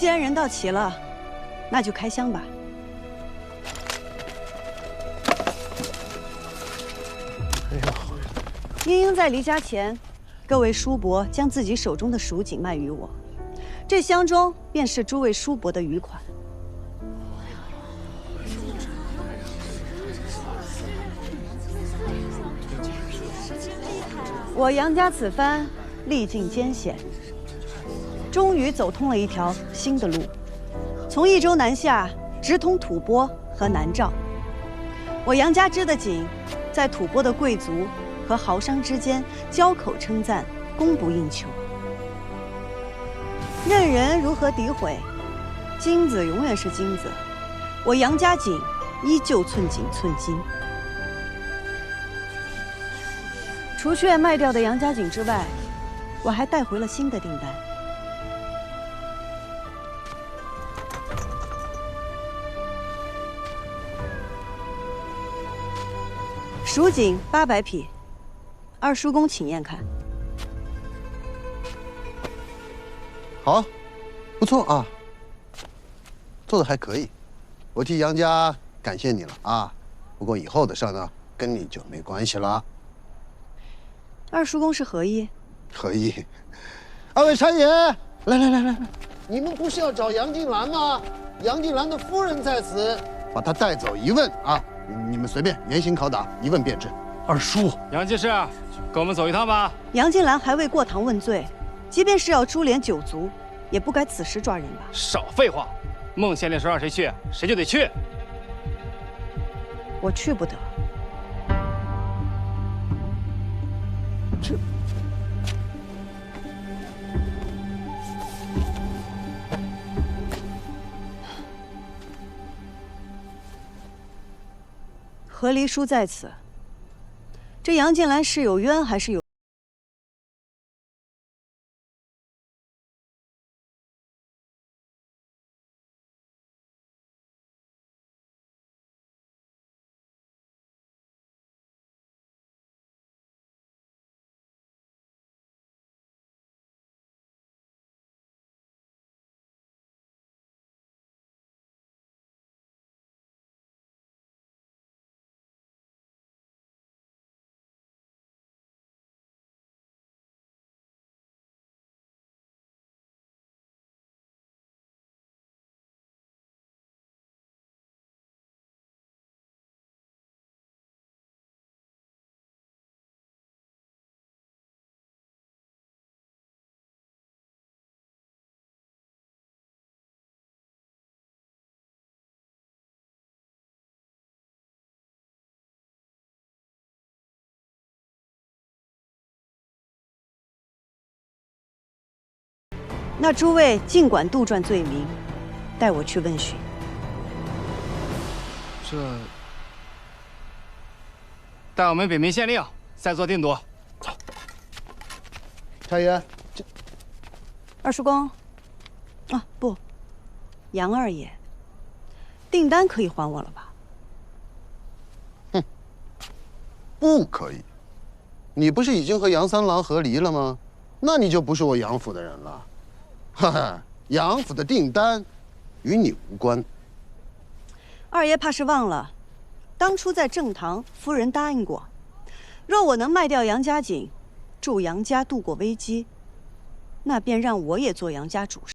Speaker 1: 既然人到齐了，那就开箱吧。
Speaker 6: 哎呦，
Speaker 1: 英英在离家前，各位叔伯将自己手中的蜀锦卖与我，这箱中便是诸位叔伯的余款。我杨家此番历尽艰险，终于走通了一条新的路，从益州南下，直通吐蕃和南诏。我杨家织的锦，在吐蕃的贵族和豪商之间交口称赞，供不应求。任人如何诋毁，金子永远是金子，我杨家锦依旧寸锦寸金。除却卖掉的杨家锦之外，我还带回了新的订单。蜀锦800匹，二叔公请验看。
Speaker 6: 好，不错啊，做的还可以，我替杨家感谢你了啊。不过以后的事呢，跟你就没关系了。
Speaker 1: 二叔公是何意？
Speaker 6: 何意？二位差爷，来，你们不是要找杨静兰吗？杨静兰的夫人在此，把她带走一问啊！你们随便严刑拷打，一问便知。
Speaker 10: 二叔，
Speaker 5: 杨进士，跟我们走一趟吧。
Speaker 1: 杨静兰还未过堂问罪，即便是要株连九族，也不该此时抓人吧？
Speaker 5: 少废话，孟县令说让谁去，谁就得去。
Speaker 1: 我去不得。和离书在此，这杨静兰是有冤还是有？那诸位尽管杜撰罪名，带我去问询。
Speaker 5: 带我们禀明县令，再做定夺。走。
Speaker 6: 差爷，
Speaker 1: 二叔公，啊不，杨二爷，订单可以还我了吧？
Speaker 6: 哼，不可以。你不是已经和杨三郎和离了吗？那你就不是我杨府的人了。哈哈，杨府的订单与你无关。
Speaker 1: 二爷怕是忘了，当初在正堂，夫人答应过，若我能卖掉杨家锦，助杨家度过危机，那便让我也做杨家主事。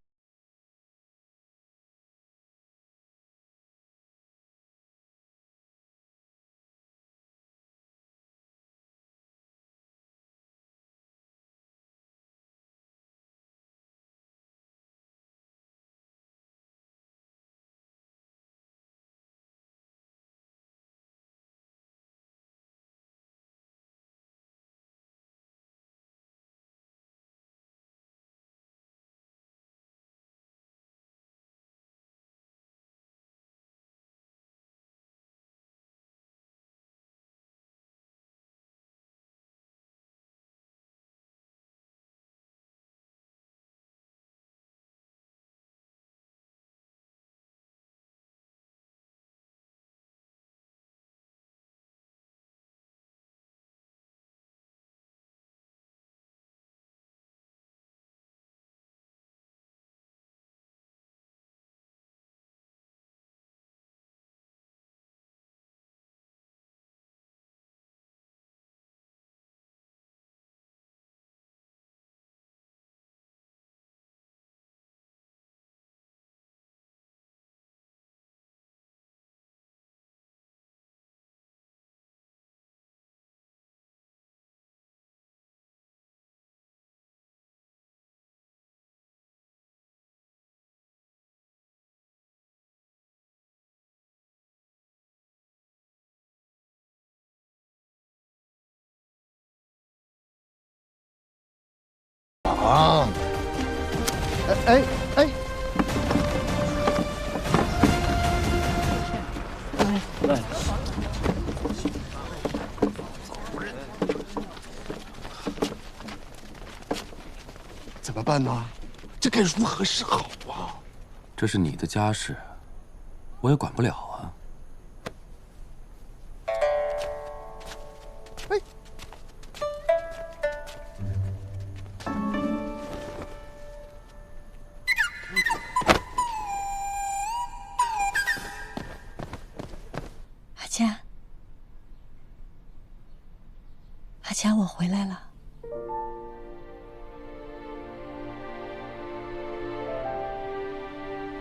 Speaker 6: 哎哎！
Speaker 13: 来，
Speaker 20: 怎么办呢？这该如何是好啊？
Speaker 2: 这是你的家事，我也管不了啊。
Speaker 20: 哎，
Speaker 4: 阿佳，阿佳，我回来了。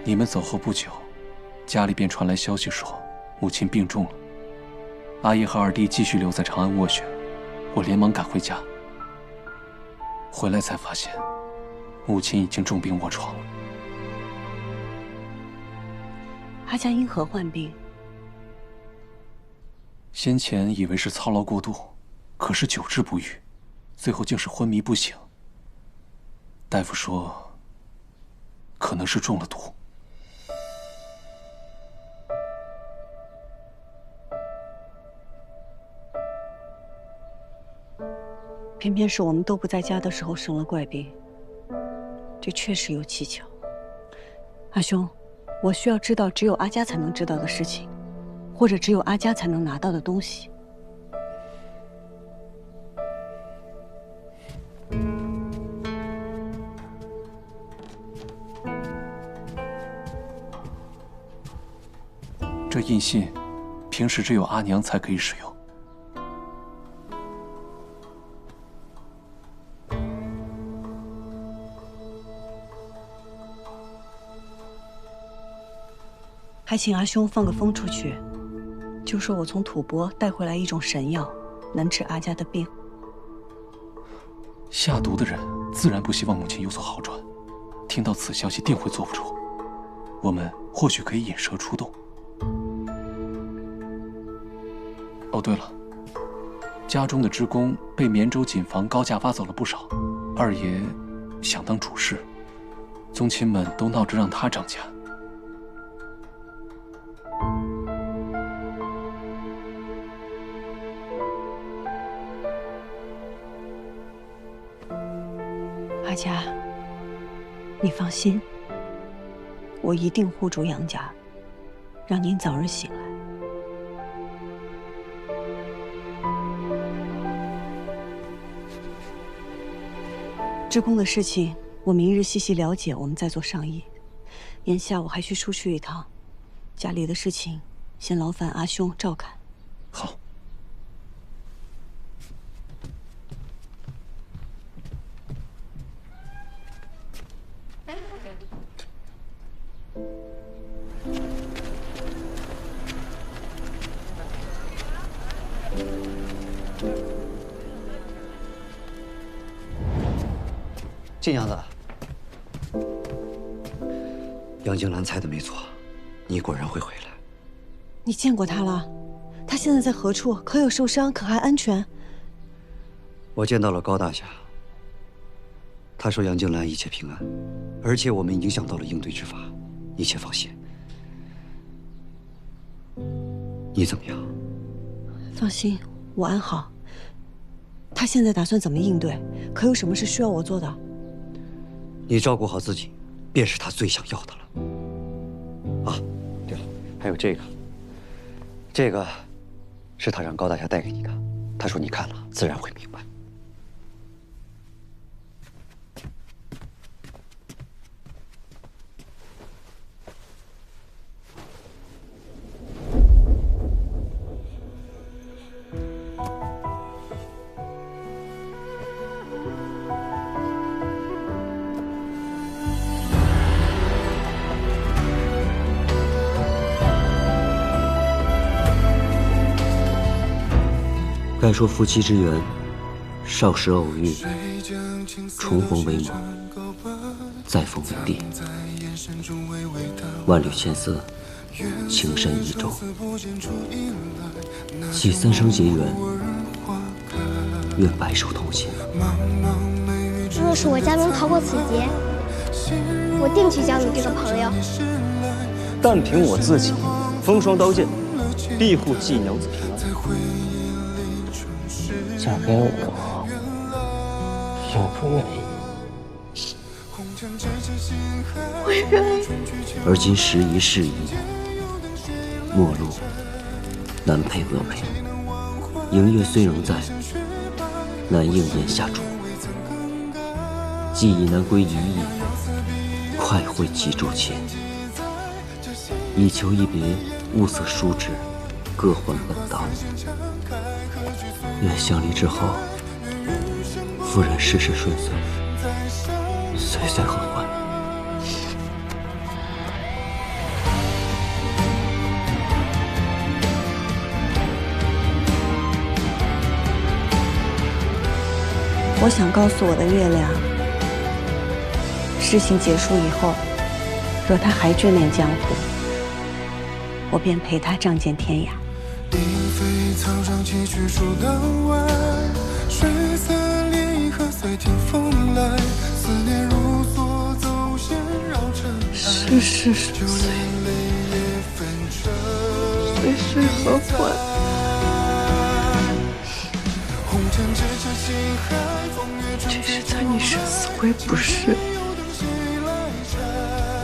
Speaker 10: 你们走后不久，家里便传来消息说母亲病重了。阿爷和二弟继续留在长安斡旋，我连忙赶回家。回来才发现，母亲已经重病卧床了。
Speaker 4: 阿佳因何患病？
Speaker 10: 先前以为是操劳过度，可是久治不愈，最后竟是昏迷不醒。大夫说，可能是中了毒。
Speaker 1: 偏偏是我们都不在家的时候生了怪病，这确实有蹊跷。阿兄，我需要知道只有阿佳才能知道的事情，或者只有阿佳才能拿到的东西。
Speaker 10: 这印信，平时只有阿娘才可以使用。
Speaker 1: 还请阿兄放个风出去，就说我从吐蕃带回来一种神药，能治阿佳的病。
Speaker 10: 下毒的人自然不希望母亲有所好转，听到此消息定会坐不住。我们或许可以引蛇出洞。哦，对了，家中的职工被绵州锦房高价挖走了不少，二爷想当主事，宗亲们都闹着让他掌家。
Speaker 1: 阿佳，你放心，我一定护住杨家，让您早日醒来。职工的事情，我明日细细了解，我们再做商议。眼下我还需出去一趟，家里的事情先劳烦阿兄照看。
Speaker 10: 好。
Speaker 16: 晋阳子，杨静兰猜的没错，你果然会回来。
Speaker 1: 你见过他了？他现在在何处？可有受伤？可还安全？
Speaker 16: 我见到了高大侠，他说杨静兰一切平安，而且我们已经想到了应对之法，一切放心。你怎么样？
Speaker 1: 放心，我安好。他现在打算怎么应对？可有什么是需要我做的？
Speaker 16: 你照顾好自己，便是他最想要的了。啊，对了，还有这个是他让高大侠带给你的，他说你看了自然会明白。该说夫妻之缘，少时偶遇，重逢为盟，再逢为弟。万缕千丝，情深意重。系三生结缘，愿白首同心。
Speaker 12: 若是我家中逃过此劫，我定期交你这个朋友。
Speaker 22: 但凭我自己，风霜刀剑，庇护季娘子平安。嫁给我，愿不愿意？
Speaker 12: 我愿意。
Speaker 21: 而今时移世移，陌路难配峨眉。营月虽仍在，难应檐下烛。既已难归一意，快会几柱前。以求一别，物色叔侄，各还本道。愿相离之后，夫人事事顺遂，岁岁和欢。
Speaker 1: 我想告诉我的月亮，事情结束以后，若他还眷恋江湖，我便陪他仗剑天涯。
Speaker 14: 草上崎岖数道外，水色涟漪和随听风来，思念如梭走线绕尘埃，
Speaker 12: 世事顺遂，岁岁和欢。这是在你生死归不时，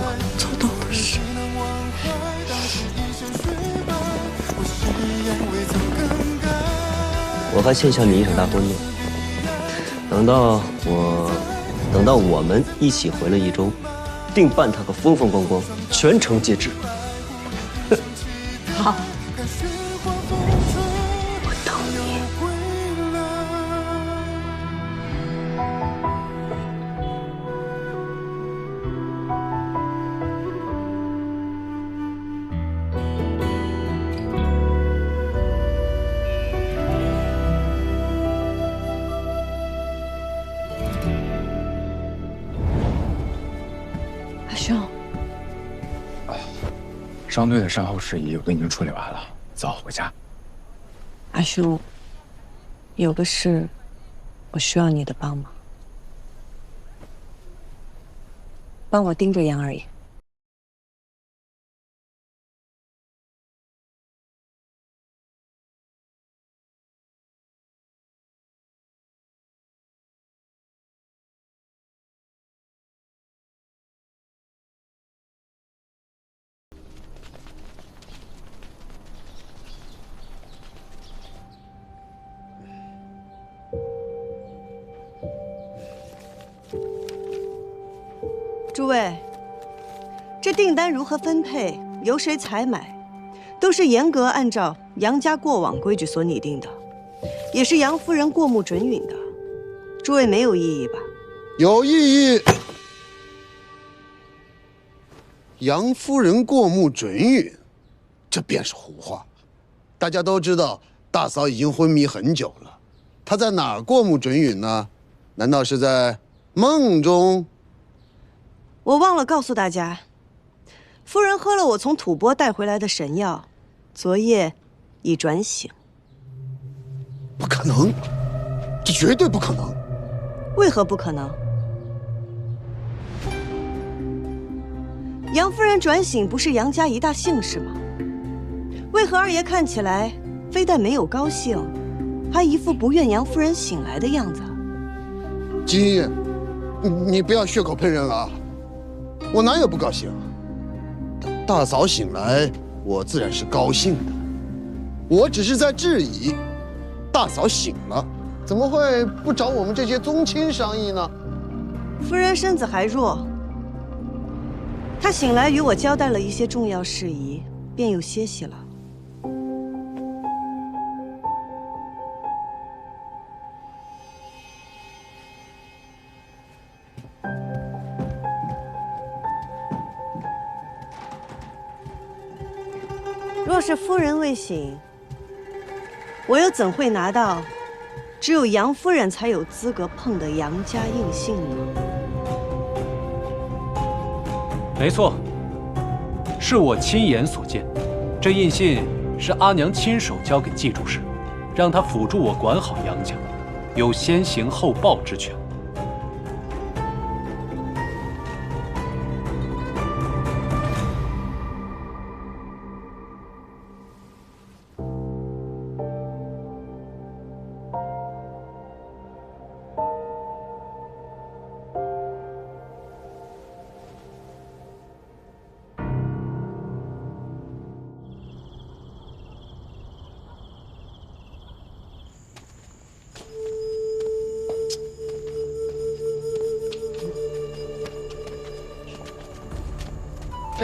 Speaker 12: 我能做到的事。
Speaker 21: 我还欠下你一场大婚呢。等到我们一起回了益州，定办他个风风光光，全城皆知。
Speaker 12: 好，我等你。
Speaker 1: 阿兄，
Speaker 23: 商队的善后事宜我都已经处理完了，走，回家。
Speaker 1: 阿兄，有个事，我需要你的帮忙，帮我盯着杨二爷。诸位，这订单如何分配，由谁采买，都是严格按照杨家过往规矩所拟定的，也是杨夫人过目准允的。诸位没有异议吧？
Speaker 6: 有异议。杨夫人过目准允，这便是胡话。大家都知道，大嫂已经昏迷很久了，她在哪儿过目准允呢？难道是在梦中？
Speaker 1: 我忘了告诉大家，夫人喝了我从吐蕃带回来的神药，昨夜已转醒。
Speaker 6: 不可能，这绝对不可能。
Speaker 1: 为何不可能？杨夫人转醒不是杨家一大幸事吗？为何二爷看起来非但没有高兴，还一副不愿杨夫人醒来的样子？
Speaker 6: 金，你不要血口喷人了啊！我哪有不高兴？大嫂醒来，我自然是高兴的。我只是在质疑，大嫂醒了，怎么会不找我们这些宗亲商议呢？
Speaker 1: 夫人身子还弱，她醒来与我交代了一些重要事宜，便又歇息了。若是夫人未醒，我又怎会拿到只有杨夫人才有资格碰的杨家印信呢？
Speaker 10: 没错，是我亲眼所见。这印信是阿娘亲手交给季主事，让他辅助我管好杨家，有先行后报之权。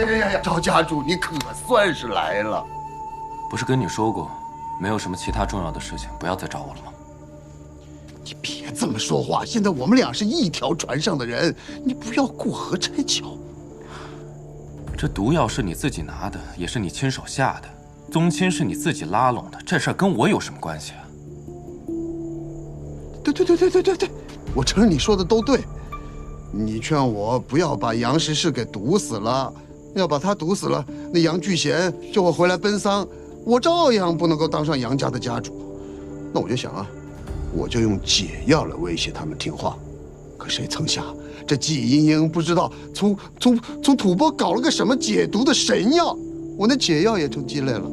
Speaker 6: 呀，赵家主，你可算是来了。
Speaker 2: 不是跟你说过，没有什么其他重要的事情，不要再找我了吗？
Speaker 6: 你别这么说话，现在我们俩是一条船上的人，你不要过河拆桥。
Speaker 2: 这毒药是你自己拿的，也是你亲手下的，宗亲是你自己拉拢的，这事儿跟我有什么关系啊？
Speaker 6: 对，我承认你说的都对。你劝我不要把杨时世给毒死了，要把他毒死了，那杨巨贤就会回来奔丧，我照样不能够当上杨家的家主。那我就想啊，我就用解药来威胁他们听话。可谁曾想，这季英英不知道从吐蕃搞了个什么解毒的神药，我那解药也成鸡肋了。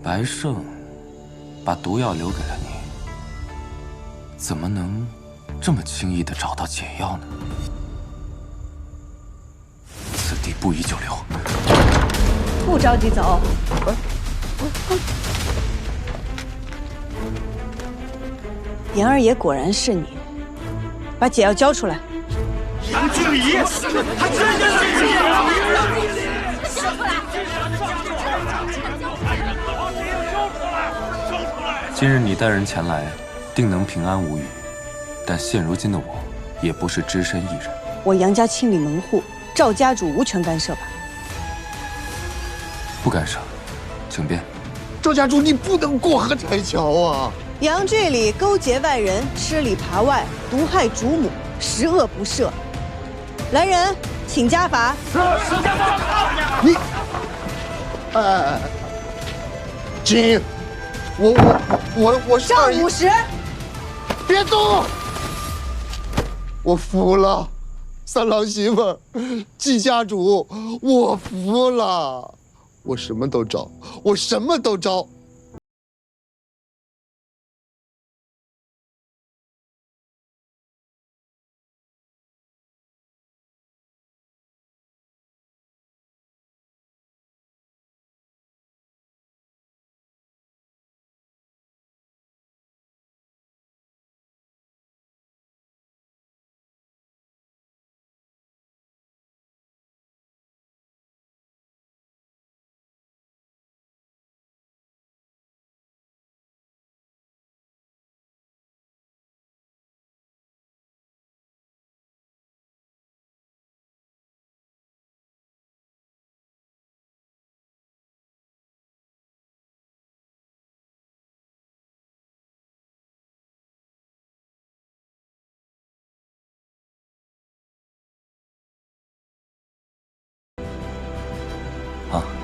Speaker 2: 白胜把毒药留给了你，怎么能这么轻易地找到解药呢？此地不宜久留。
Speaker 1: 不着急走。严二爷果然是你，把解药交出来。
Speaker 14: 杨经理，他居然认识你了！
Speaker 11: 说出来！
Speaker 2: 今日你带人前来，定能平安无虞。但现如今的我，也不是只身一人。
Speaker 1: 我杨家清理门户，赵家主无权干涉吧？
Speaker 2: 不干涉，请便。
Speaker 6: 赵家主，你不能过河拆桥啊！
Speaker 1: 杨剧里勾结外人，吃里扒外，毒害主母，十恶不赦。来人，请家法。
Speaker 14: 是家法。
Speaker 6: 你，金，我是
Speaker 1: 上50，
Speaker 6: 别动！我服了，三郎媳妇，季家主，我服了，我什么都招，我什么都招。
Speaker 2: 啊。